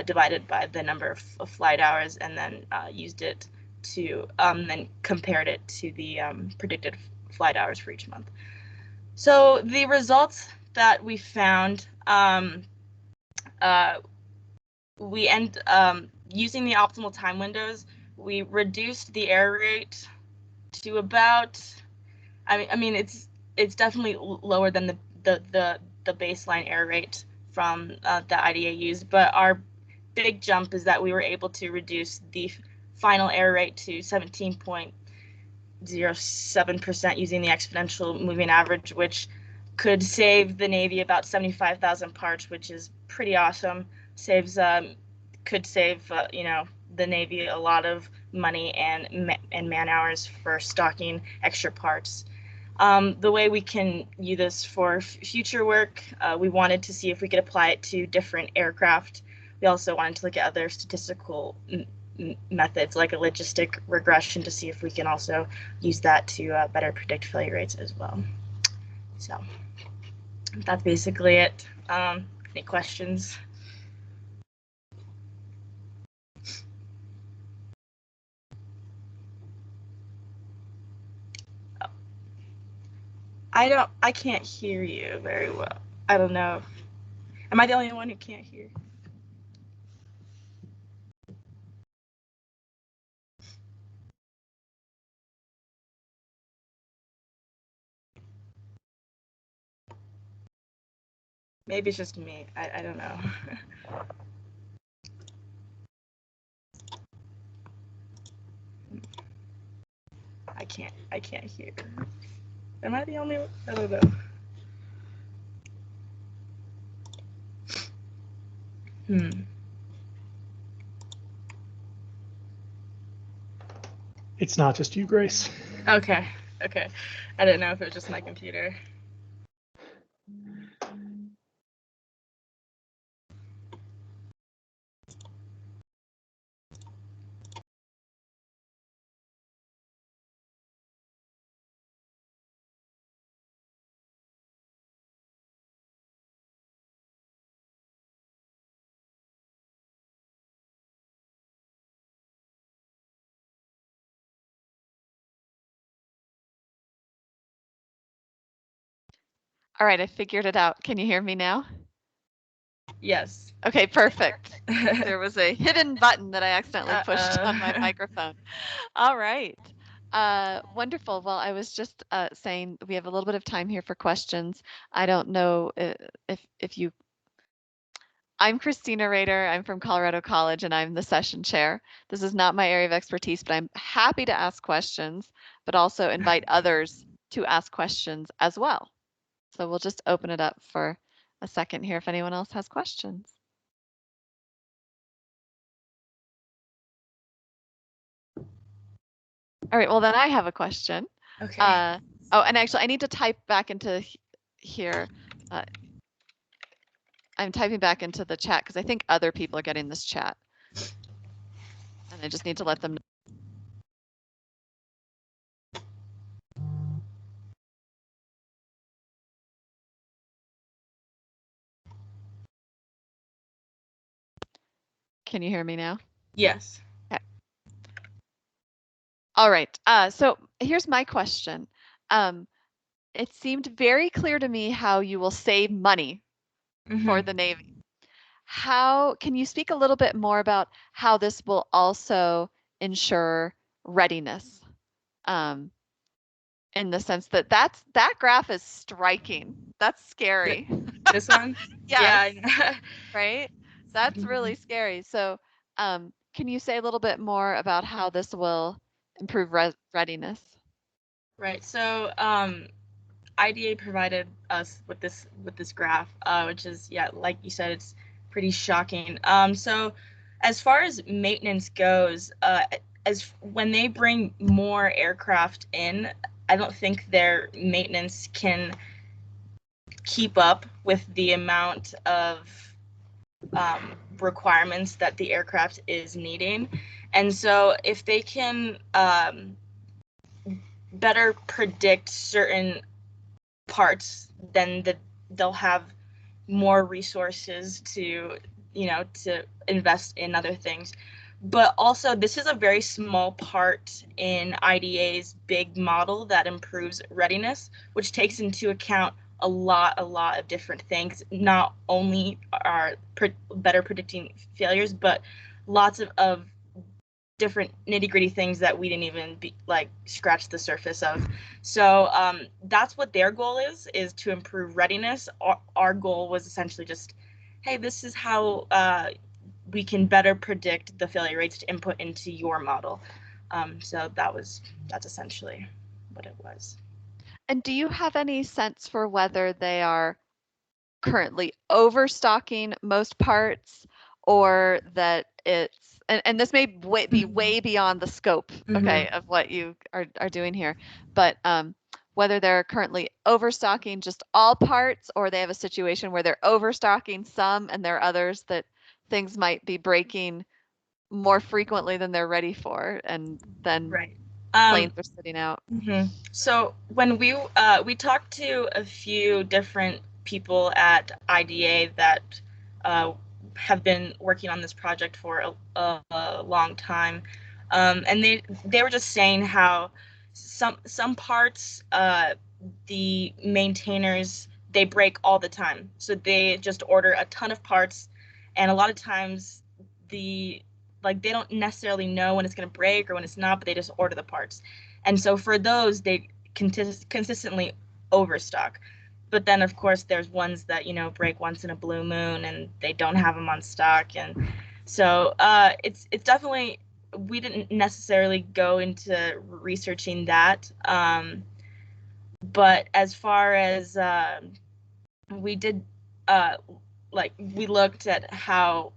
G: divided by the number of flight hours, and then used it to then compared it to the predicted flight hours for each month. So the results that we found, we using the optimal time windows, we reduced the error rate to about, I mean it's definitely lower than the baseline error rate from the IDA used, but our big jump is that we were able to reduce the final error rate to 17.8 0.07% using the exponential moving average, which could save the Navy about 75,000 parts, which is pretty awesome. Could save the Navy a lot of money and man hours for stocking extra parts. The way we can use this for future work, we wanted to see if we could apply it to different aircraft. We also wanted to look at other statistical methods like a logistic regression to see if we can also use that to better predict failure rates as well. So that's basically it. Any questions? I can't hear you very well. I don't know. Am I the only one who can't hear? Maybe it's just me. I don't know. I can't hear. Am I the only one? I don't know.
H: It's not just you, Grace.
G: Okay. I didn't know if it was just my computer.
A: All right, I figured it out. Can you hear me now?
G: Yes.
A: Okay, perfect. There was a hidden button that I accidentally pushed on my microphone. All right. Wonderful. Well, I was just saying we have a little bit of time here for questions. I don't know if you. I'm Christina Rader. I'm from Colorado College and I'm the session chair. This is not my area of expertise, but I'm happy to ask questions, but also invite others to ask questions as well. So we'll just open it up for a second here if anyone else has questions. All right, well then I have a question.
G: Okay.
A: Oh, and actually I need to type back into here. I'm typing back into the chat because I think other people are getting this chat. And I just need to let them know. Can you hear me now?
G: Yes.
A: Okay. All right. So here's my question. It seemed very clear to me how you will save money for the Navy. How can you speak a little bit more about how this will also ensure readiness? In the sense that that graph is striking. That's scary.
G: This one?
A: Yes.
G: Yeah.
A: Right? That's really scary. So, can you say a little bit more about how this will improve readiness?
G: Right. So, IDA provided us with this graph, which is, yeah, like you said, it's pretty shocking. So as far as maintenance goes, as when they bring more aircraft in, I don't think their maintenance can keep up with the amount of requirements that the aircraft is needing. And so if they can better predict certain parts, then they'll have more resources to invest in other things. But also, this is a very small part in IDA's big model that improves readiness, which takes into account a lot of different things. Not only are better predicting failures, but lots of different nitty-gritty things that we didn't even scratch the surface of. So that's what their goal is to improve readiness. Our goal was essentially just, hey, this is how we can better predict the failure rates to input into your model. So that's essentially what it was.
A: And do you have any sense for whether they are currently overstocking most parts, or that it's, and this may be way beyond the scope, okay, of what you are doing here, but whether they're currently overstocking just all parts, or they have a situation where they're overstocking some and there are others that things might be breaking more frequently than they're ready for, and then
G: Right.
A: planes are sitting out.
G: So when we talked to a few different people at IDA that have been working on this project for a long time, and they were just saying how some parts the maintainers, they break all the time, so they just order a ton of parts, and a lot of times they don't necessarily know when it's going to break or when it's not, but they just order the parts. And so for those, they consistently overstock. But then, of course, there's ones that, break once in a blue moon and they don't have them on stock. And so it's definitely, we didn't necessarily go into researching that. But as far as we did, we looked at how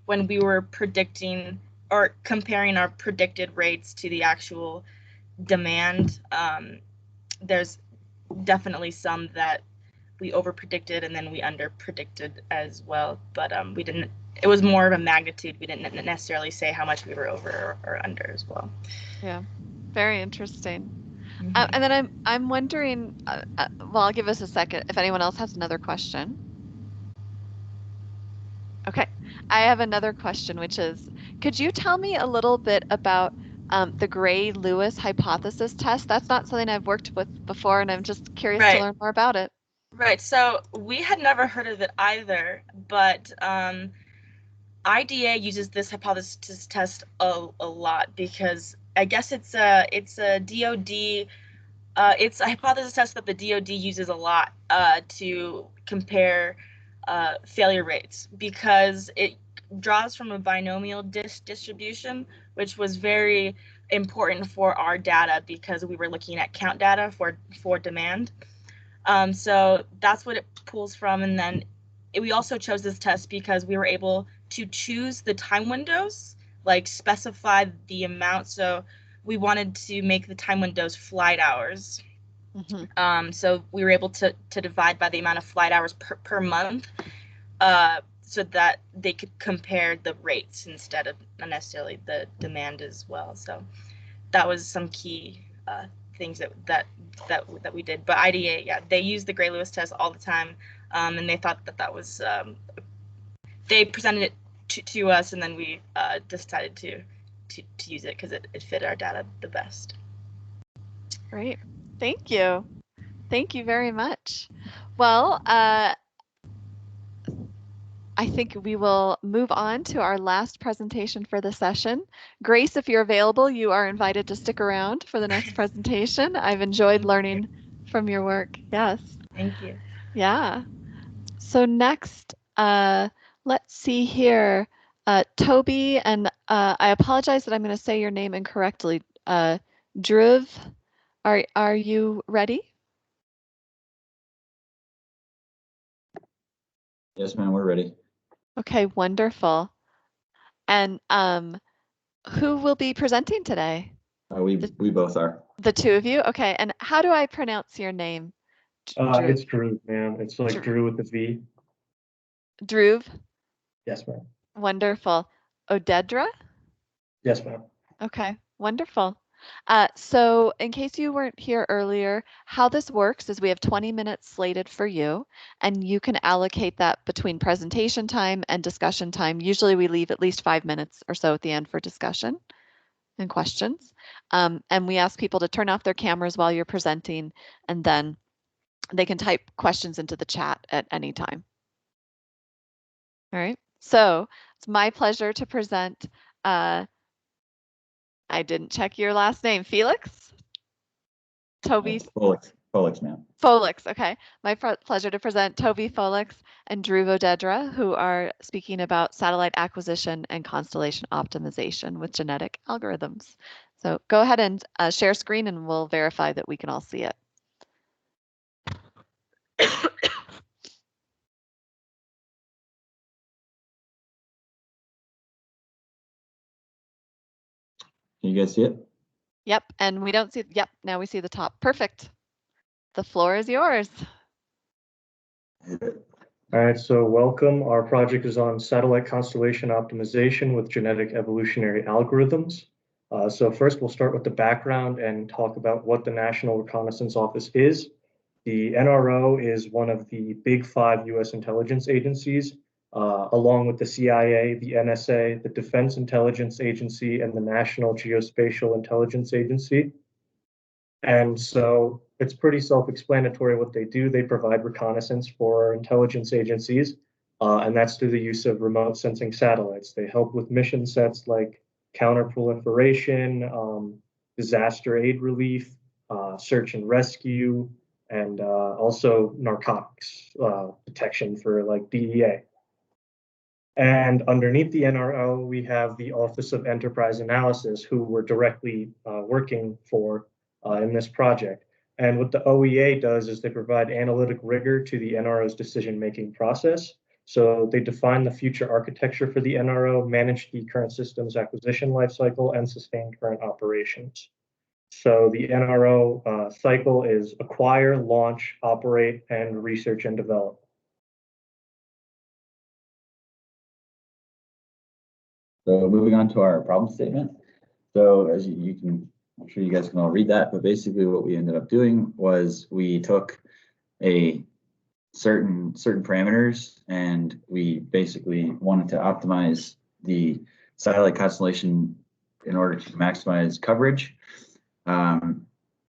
G: when we were predicting or comparing our predicted rates to the actual demand, there's definitely some that we over predicted and then we under predicted as well, but we didn't, it was more of a magnitude. We didn't necessarily say how much we were over or under as well.
A: Yeah, very interesting. And then I'm wondering, well, I'll give us a second if anyone else has another question. Okay, I have another question, which is, could you tell me a little bit about the Gray-Lewis hypothesis test? That's not something I've worked with before, and I'm just curious to learn more about it.
G: Right, so we had never heard of it either, but IDA uses this hypothesis test a lot because I guess it's a DoD, it's a hypothesis test that the DoD uses a lot to compare failure rates, because it draws from a binomial distribution, which was very important for our data because we were looking at count data for demand. So that's what it pulls from. And then we also chose this test because we were able to choose the time windows, like specify the amount. So we wanted to make the time windows flight hours. So we were able to divide by the amount of flight hours per month, so that they could compare the rates instead of necessarily the demand as well. So that was some key things that we did. But IDA, yeah, they use the Gray-Lewis test all the time, and they thought that was they presented it to us, and then we decided to use it because it fit our data the best.
A: Great, thank you very much. Well, I think we will move on to our last presentation for the session. Grace, if you're available, you are invited to stick around for the next presentation. I've enjoyed learning from your work. Yes.
G: Thank you.
A: Yeah. So next, let's see here. Toby, and I apologize that I'm going to say your name incorrectly. Dhruv, are you ready?
H: Yes, ma'am, we're ready.
A: Okay, wonderful. And who will be presenting today?
H: We both are.
A: The two of you? Okay, and how do I pronounce your name?
I: It's Dhruv, ma'am. It's like Drew with the V.
A: Dhruv?
I: Yes, ma'am.
A: Wonderful. Odedra?
I: Yes, ma'am.
A: Okay, wonderful. So in case you weren't here earlier, how this works is we have 20 minutes slated for you, and you can allocate that between presentation time and discussion time. Usually we leave at least 5 minutes or so at the end for discussion and questions. And we ask people to turn off their cameras while you're presenting, and then they can type questions into the chat at any time. All right, so it's my pleasure to present, I didn't check your last name, Felix? Toby?
H: Folix, ma'am.
A: Folix, okay. My pleasure to present Toby Folix and Drew Vodedra, who are speaking about satellite acquisition and constellation optimization with genetic algorithms. So go ahead and share screen and we'll verify that we can all see it.
H: Can you guys see it?
A: Yep, and we don't see, yep, now we see the top. Perfect. The floor is yours.
I: All right, so welcome. Our project is on satellite constellation optimization with genetic evolutionary algorithms. So first we'll start with the background and talk about what the National Reconnaissance Office is. The NRO is one of the big 5 US intelligence agencies, along with the CIA, the NSA, the Defense Intelligence Agency, and the National Geospatial Intelligence Agency. And so it's pretty self-explanatory what they do. They provide reconnaissance for intelligence agencies, and that's through the use of remote sensing satellites. They help with mission sets like counterproliferation, disaster aid relief, search and rescue, and also narcotics detection for like DEA. And underneath the NRO, we have the Office of Enterprise Analysis, who we're directly working for in this project. And what the OEA does is they provide analytic rigor to the NRO's decision-making process. So they define the future architecture for the NRO, manage the current systems acquisition lifecycle, and sustain current operations. So the NRO cycle is acquire, launch, operate, and research and develop.
H: So moving on to our problem statement. So as you can, I'm sure you guys can all read that, but basically what we ended up doing was we took a certain parameters and we basically wanted to optimize the satellite constellation in order to maximize coverage. A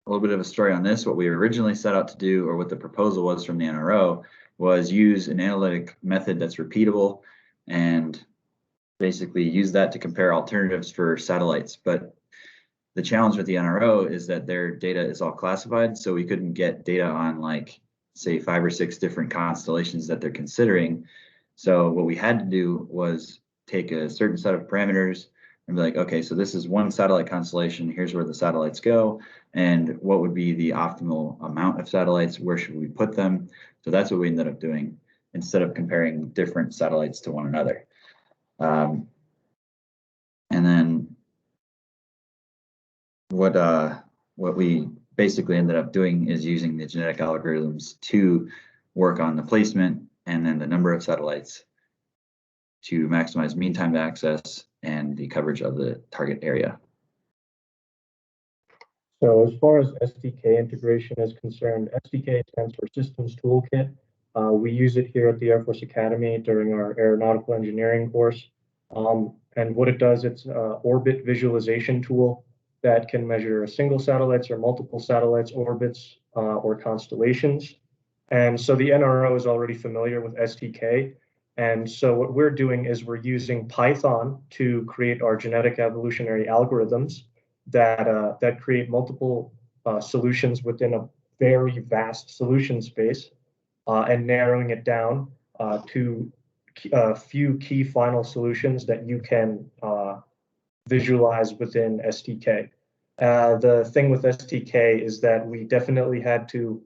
H: little bit of a story on this. What we originally set out to do, or what the proposal was from the NRO, was use an analytic method that's repeatable and basically use that to compare alternatives for satellites. But the challenge with the NRO is that their data is all classified, so we couldn't get data on, like, say 5 or 6 different constellations that they're considering. So what we had to do was take a certain set of parameters and be like, okay, so this is one satellite constellation, here's where the satellites go, and what would be the optimal amount of satellites, where should we put them? So that's what we ended up doing instead of comparing different satellites to one another. And then what we basically ended up doing is using the genetic algorithms to work on the placement and then the number of satellites to maximize mean time to access and the coverage of the target area.
I: So as far as SDK integration is concerned, SDK stands for Systems Toolkit. We use it here at the Air Force Academy during our aeronautical engineering course. And what it does, it's an orbit visualization tool that can measure a single satellites or multiple satellites orbits or constellations. And so the NRO is already familiar with SDK. And so what we're doing is we're using Python to create our genetic evolutionary algorithms that create multiple solutions within a very vast solution space and narrowing it down to a few key final solutions that you can visualize within SDK. The thing with SDK is that we definitely had to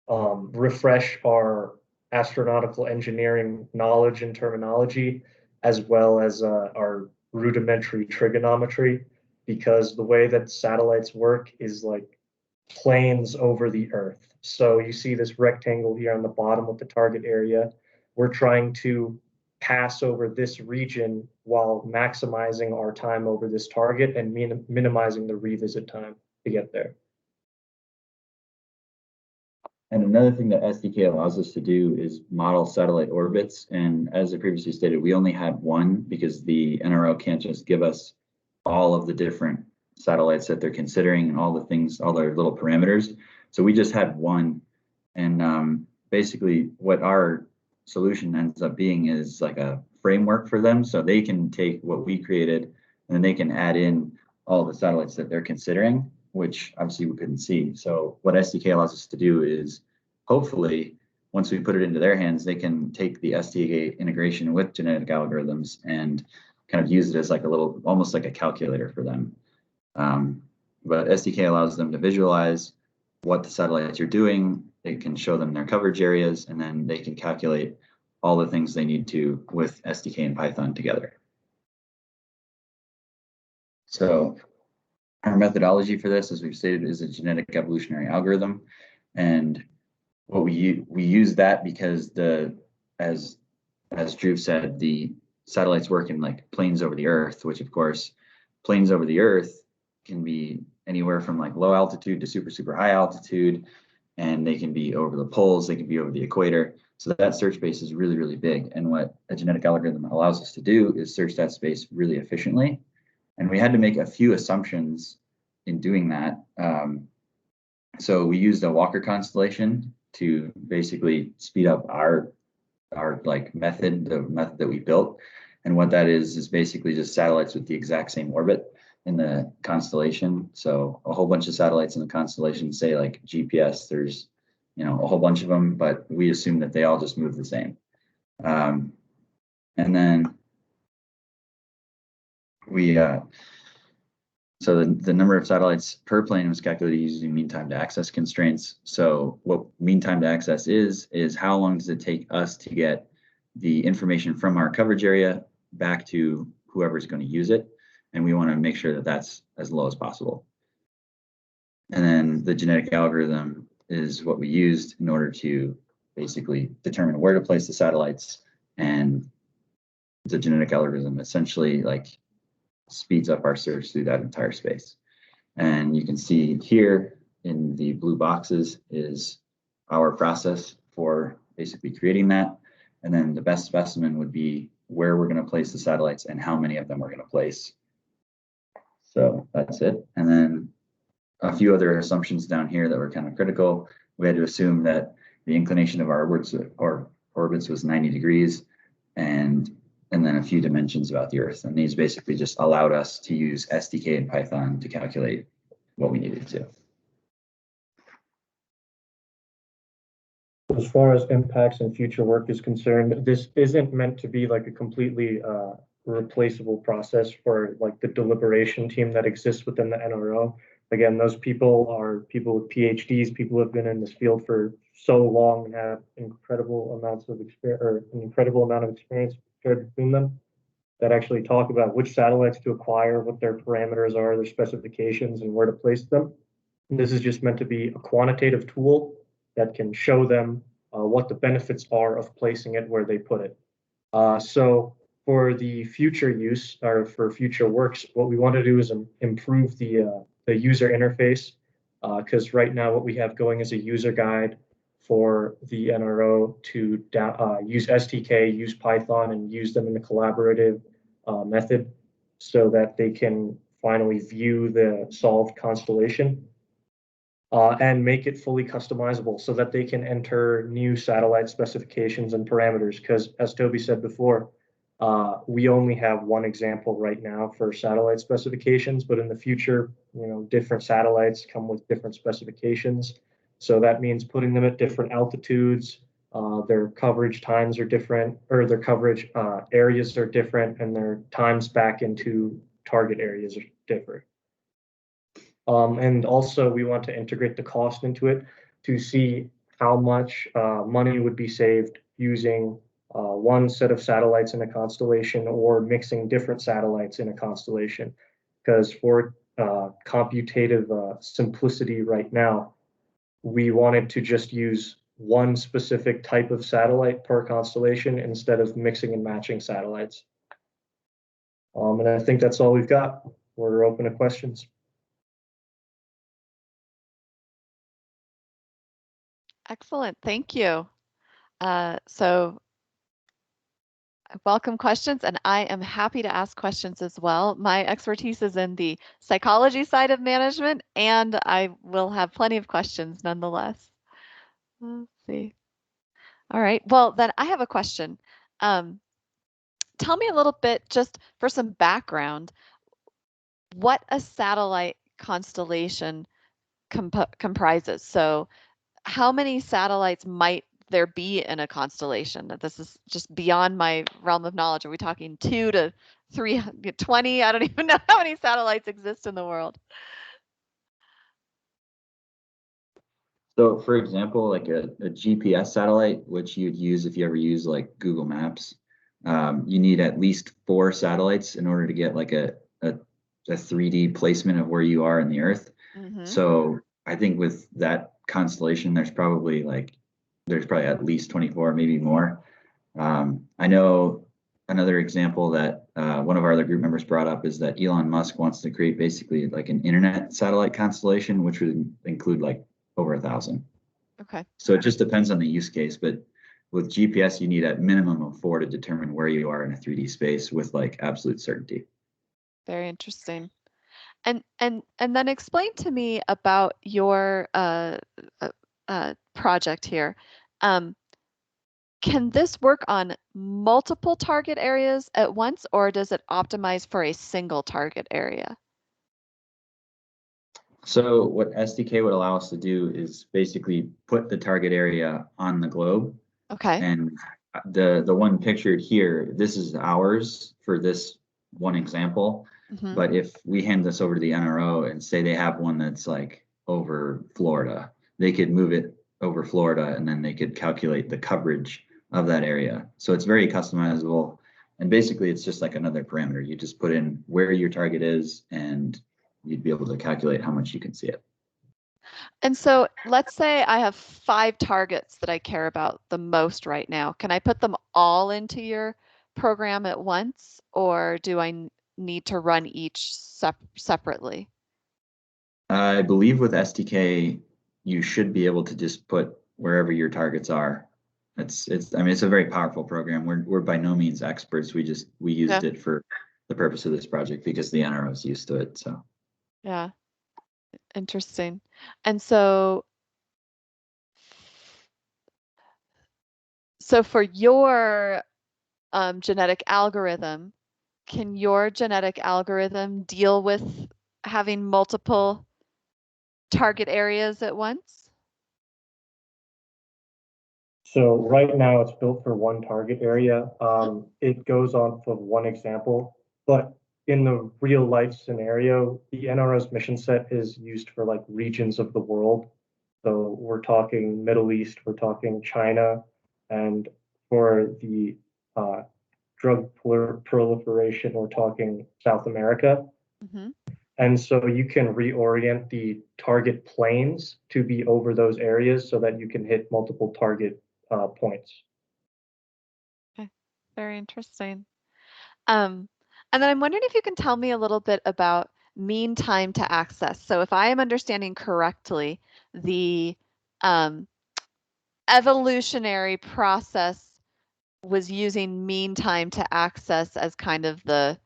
I: refresh our astronautical engineering knowledge and terminology, as well as our rudimentary trigonometry, because the way that satellites work is like planes over the Earth. So you see this rectangle here on the bottom with the target area. We're trying to pass over this region while maximizing our time over this target and minimizing the revisit time to get there.
H: And another thing that SDK allows us to do is model satellite orbits. And as I previously stated, we only had one because the NRO can't just give us all of the different satellites that they're considering and all the things, all their little parameters. So we just had one. And basically what our solution ends up being is like a framework for them. So they can take what we created and then they can add in all the satellites that they're considering which obviously we couldn't see. So what SDK allows us to do is, hopefully, once we put it into their hands, they can take the SDK integration with genetic algorithms and kind of use it as like a little, almost like a calculator for them. But SDK allows them to visualize what the satellites are doing. It can show them their coverage areas, and then they can calculate all the things they need to with SDK and Python together. So our methodology for this, as we've stated, is a genetic evolutionary algorithm. And what we use that because as Drew said, the satellites work in like planes over the Earth, which of course, planes over the Earth can be anywhere from like low altitude to super high altitude, and they can be over the poles, they can be over the equator. So that search space is really, really big. And what a genetic algorithm allows us to do is search that space really efficiently. And we had to make a few assumptions in doing that. So we used a Walker constellation to basically speed up our like method, the method that we built. And what that is basically just satellites with the exact same orbit in the constellation. So a whole bunch of satellites in the constellation, say like GPS, there's, you know, a whole bunch of them, but we assume that they all just move the same. And then so the number of satellites per plane was calculated using mean time to access constraints. So what mean time to access is how long does it take us to get the information from our coverage area back to whoever's going to use it. And we want to make sure that that's as low as possible. And then the genetic algorithm is what we used in order to basically determine where to place the satellites. And the genetic algorithm essentially like speeds up our search through that entire space. And you can see here in the blue boxes is our process for basically creating that. And then the best specimen would be where we're going to place the satellites and how many of them we're going to place. So that's it. And then a few other assumptions down here that were kind of critical. We had to assume that the inclination of our orbits was 90 degrees, and then a few dimensions about the Earth. And these basically just allowed us to use SDK and Python to calculate what we needed to.
I: As far as impacts and future work is concerned, this isn't meant to be like a completely replaceable process for like the deliberation team that exists within the NRO. Again, those people are people with PhDs, people who have been in this field for so long and have incredible amounts of experience, or an incredible amount of experience shared between them, that actually talk about which satellites to acquire, what their parameters are, their specifications, and where to place them. And this is just meant to be a quantitative tool that can show them what the benefits are of placing it where they put it. So for the future use or for future works, what we want to do is improve the user interface, because right now what we have going is a user guide for the NRO to use SDK, use Python, and use them in a collaborative method so that they can finally view the solved constellation and make it fully customizable so that they can enter new satellite specifications and parameters. Because as Toby said before, we only have one example right now for satellite specifications, but in the future, you know, different satellites come with different specifications. So that means putting them at different altitudes, their coverage times are different, or their coverage areas are different, and their times back into target areas are different. And also we want to integrate the cost into it to see how much money would be saved using one set of satellites in a constellation or mixing different satellites in a constellation. Because for computative simplicity right now, we wanted to just use one specific type of satellite per constellation instead of mixing and matching satellites. And I think that's all we've got. We're open to questions.
A: Excellent, thank you. So I welcome questions, and I am happy to ask questions as well. My expertise is in the psychology side of management, and I will have plenty of questions nonetheless. Let's see. All right, well, then I have a question. Tell me a little bit, just for some background, what a satellite constellation comprises. So how many satellites might there be in a constellation? This is just beyond my realm of knowledge. Are we talking 2 to 320? I don't even know how many satellites exist in the world.
H: So for example, like a GPS satellite, which you'd use if you ever use like Google Maps, you need at least 4 satellites in order to get like a 3D placement of where you are in the Earth.
A: Mm-hmm.
H: So I think with that constellation, there's probably at least 24, maybe more. I know another example that one of our other group members brought up is that Elon Musk wants to create basically like an internet satellite constellation, which would include like over 1,000.
A: Okay.
H: So it just depends on the use case, but with GPS, you need a minimum of 4 to determine where you are in a 3D space with like absolute certainty.
A: Very interesting. And then explain to me about your project here. Can this work on multiple target areas at once, or does it optimize for a single target area?
H: So what SDK would allow us to do is basically put the target area on the globe.
A: Okay.
H: And the one pictured here, this is ours for this one example.
A: Mm-hmm.
H: But if we hand this over to the NRO and say they have one that's like over Florida, they could move it over Florida and then they could calculate the coverage of that area. So it's very customizable. And basically it's just like another parameter. You just put in where your target is and you'd be able to calculate how much you can see it.
A: And so let's say I have 5 targets that I care about the most right now. Can I put them all into your program at once, or do I need to run each separately?
H: I believe with SDK, you should be able to just put wherever your targets are. It's a very powerful program. We're by no means experts. We used it for the purpose of this project because the NRO is used to it. So
A: yeah, interesting. And so for your genetic algorithm, can your genetic algorithm deal with having multiple target areas at once?
I: So right now it's built for one target area. It goes on for one example, but in the real life scenario, the NRO's mission set is used for like regions of the world. So we're talking Middle East, we're talking China, and for the drug proliferation, we're talking South America.
A: Mm-hmm.
I: And so you can reorient the target planes to be over those areas so that you can hit multiple target points.
A: Okay, very interesting. And then I'm wondering if you can tell me a little bit about mean time to access. So if I am understanding correctly, the evolutionary process was using mean time to access as kind of the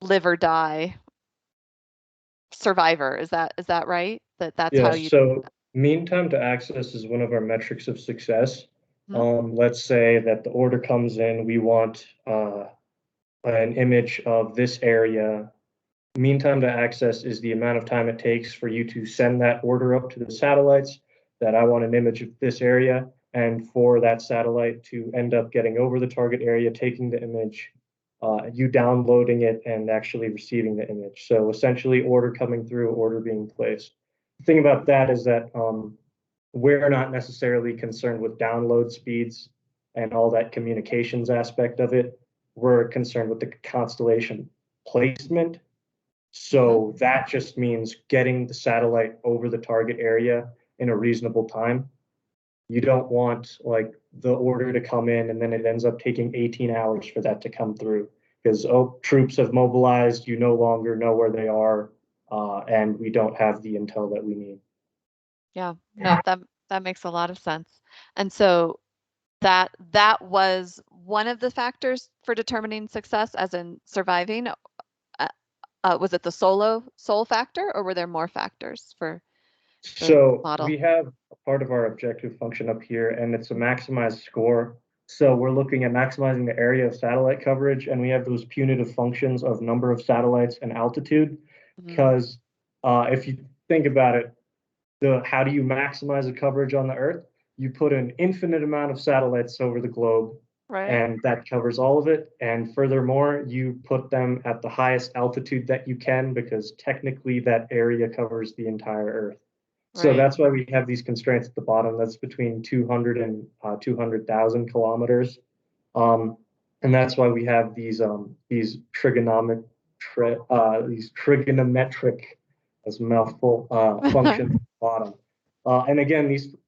A: live or die survivor. Is that right? That's how you.
I: So mean time to access is one of our metrics of success. Let's say that the order comes in, we want an image of this area. Mean time to access is the amount of time it takes for you to send that order up to the satellites that I want an image of this area, and for that satellite to end up getting over the target area, taking the image, you downloading it and actually receiving the image. So essentially order coming through, order being placed. The thing about that is that we're not necessarily concerned with download speeds and all that communications aspect of it. We're concerned with the constellation placement. So that just means getting the satellite over the target area in a reasonable time. You don't want like the order to come in and then it ends up taking 18 hours for that to come through because troops have mobilized, you no longer know where they are, and we don't have the intel that we need.
A: Yeah, no, that makes a lot of sense. And so that was one of the factors for determining success, as in surviving. Was it the sole factor, or were there more factors for
I: So
A: model?
I: we have a part of our objective function up here, and it's a maximized score. So we're looking at maximizing the area of satellite coverage, and we have those punitive functions of number of satellites and altitude, because if you think about it, how do you maximize the coverage on the Earth? You put an infinite amount of satellites over the globe,
A: Right.
I: and that covers all of it. And furthermore, you put them at the highest altitude that you can, because technically that area covers the entire Earth. So
A: Right.
I: that's why we have these constraints at the bottom. That's between 200 and 200,000 kilometers. And that's why we have these trigonometric, that's a mouthful, functions at the bottom. And again,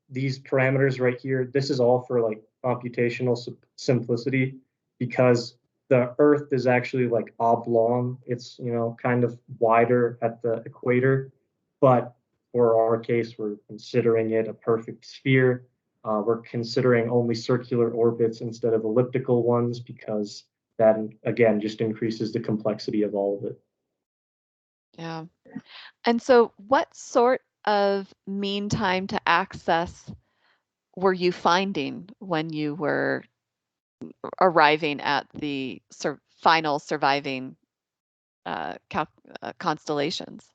I: these parameters right here, this is all for like computational simplicity, because the Earth is actually like oblong. It's, you know, kind of wider at the equator, but for our case, we're considering it a perfect sphere. We're considering only circular orbits instead of elliptical ones, because that, again, just increases the complexity of all of it.
A: Yeah. And so what sort of mean time to access were you finding when you were arriving at the final surviving constellations?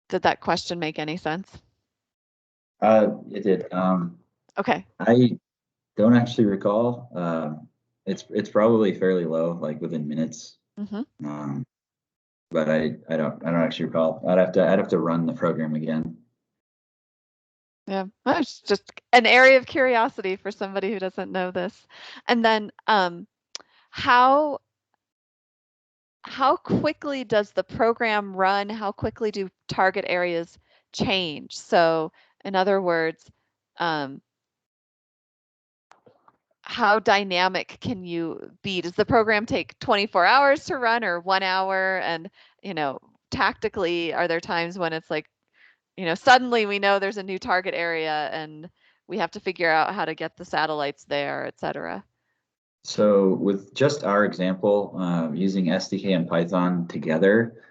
A: Did that question make any sense?
H: It did.
A: Okay.
H: I don't actually recall. It's probably fairly low, like within minutes.
A: Mm-hmm.
H: But I don't actually recall. I'd have to run the program again.
A: Yeah, it's just an area of curiosity for somebody who doesn't know this. And then how quickly does the program run? How quickly do target areas change? So in other words, how dynamic can you be? Does the program take 24 hours to run or 1 hour? And, you know, tactically, are there times when it's like, you know, suddenly we know there's a new target area and we have to figure out how to get the satellites there, et cetera?
H: So with just our example, using SDK and Python together,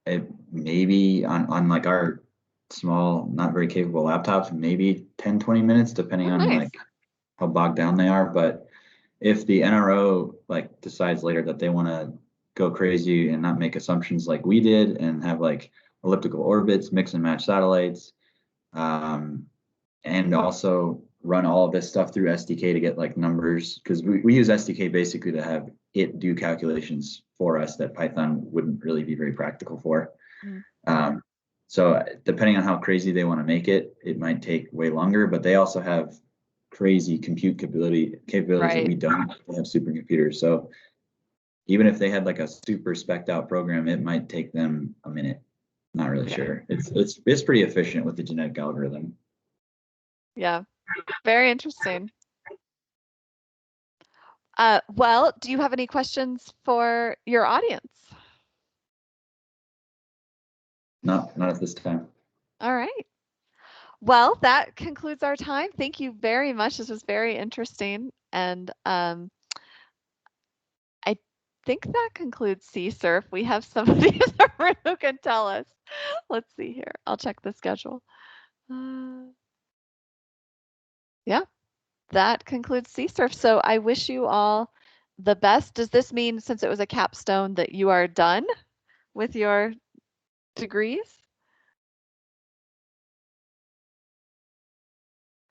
H: it maybe on like our small, not very capable laptops, maybe 10, 20 minutes, depending on
A: Nice.
H: like how bogged down they are. But if the NRO like decides later that they want to go crazy and not make assumptions like we did and have like elliptical orbits, mix and match satellites, and also run all of this stuff through SDK to get like numbers, because we use SDK basically to have it do calculations for us that Python wouldn't really be very practical for. So depending on how crazy they want to make it, it might take way longer, but they also have crazy compute capabilities that we don't. They have supercomputers. So even if they had like a super spec'd out program, it might take them a minute. Not really sure. It's pretty efficient with the genetic algorithm.
A: Yeah, very interesting. Well, do you have any questions for your audience?
H: Not at this time.
A: All right. Well, that concludes our time. Thank you very much. This was very interesting. And I think that concludes CSURF. We have somebody in the room who can tell us. Let's see here. I'll check the schedule. Yeah, that concludes CSURF. So I wish you all the best. Does this mean, since it was a capstone, that you are done with your degrees?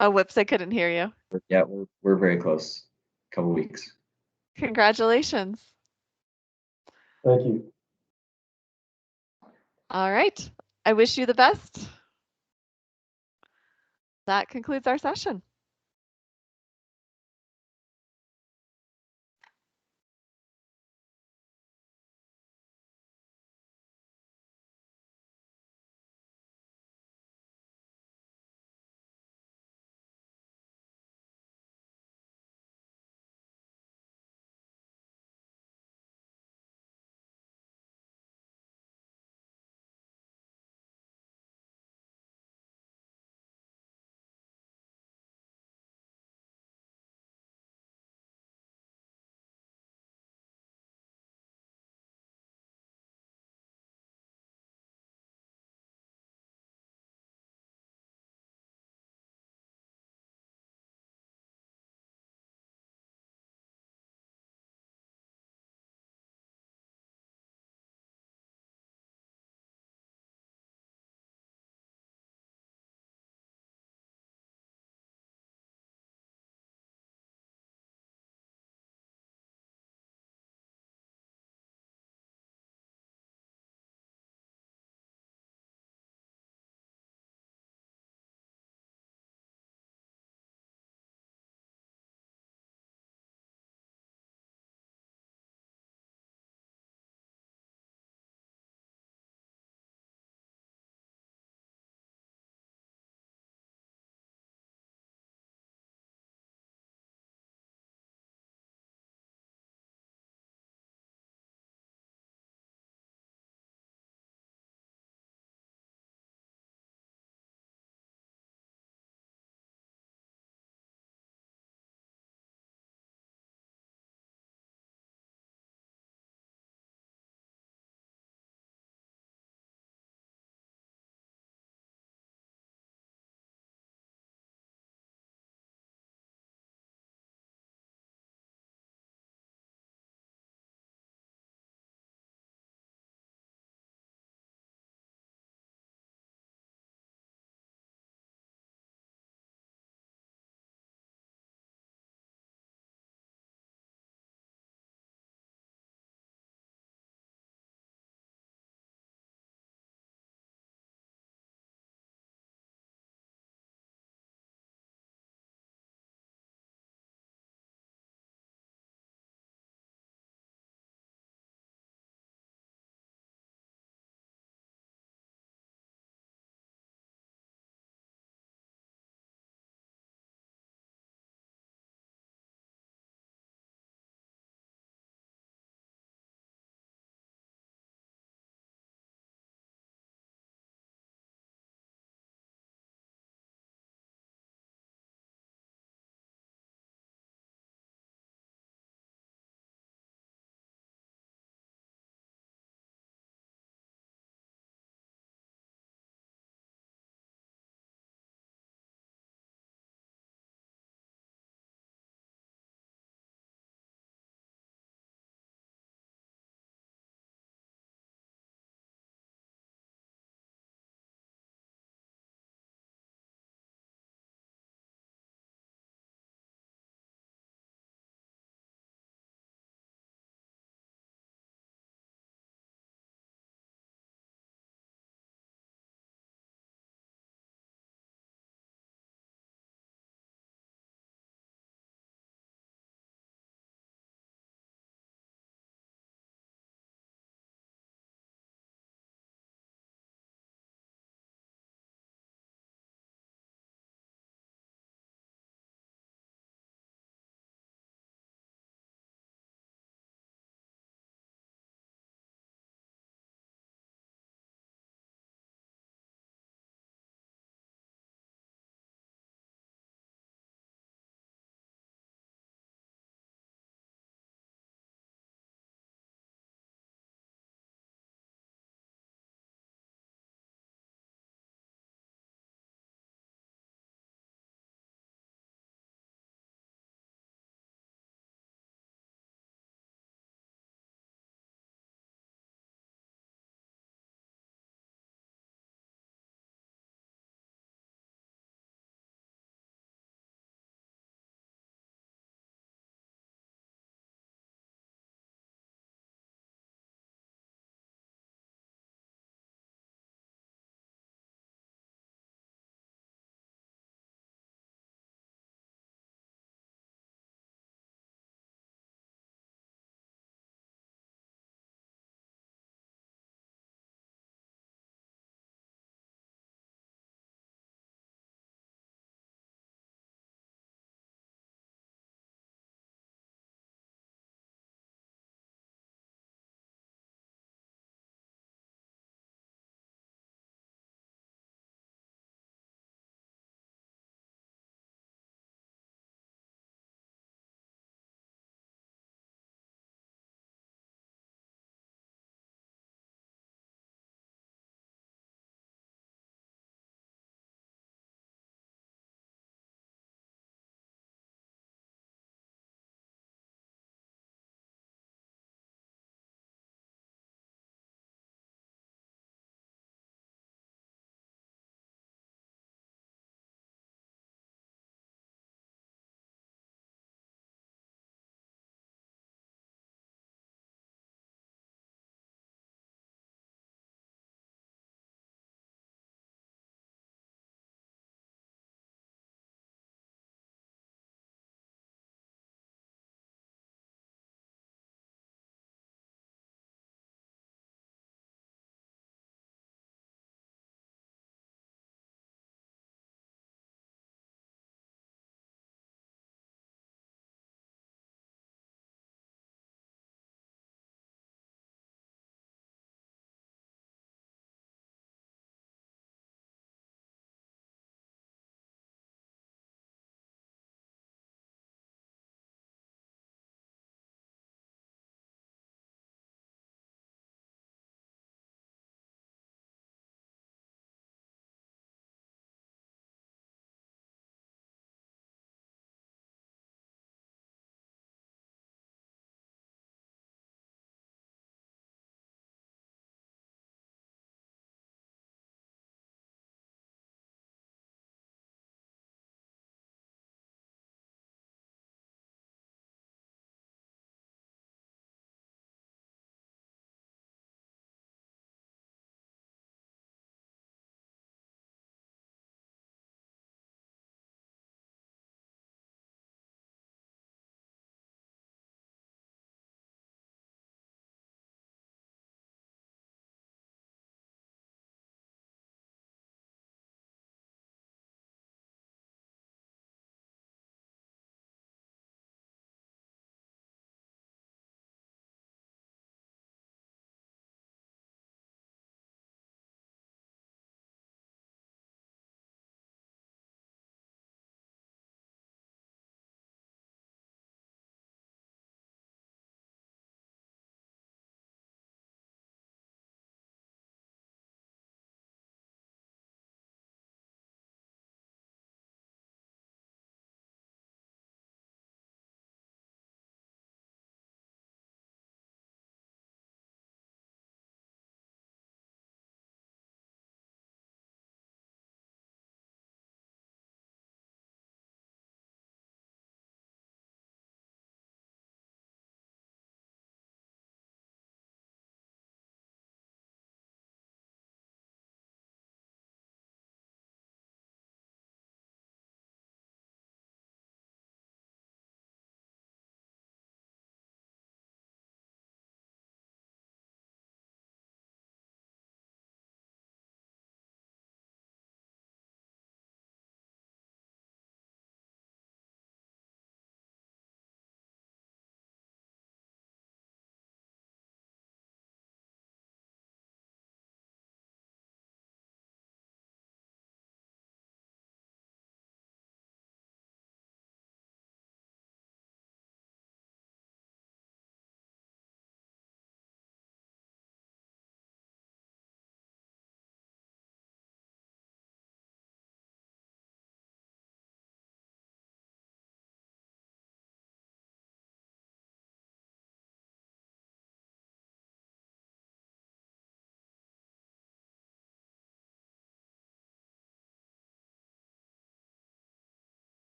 A: Oh, whoops, I couldn't hear you.
H: Yeah, we're very close. A couple weeks.
A: Congratulations.
I: Thank you.
A: All right. I wish you the best. That concludes our session.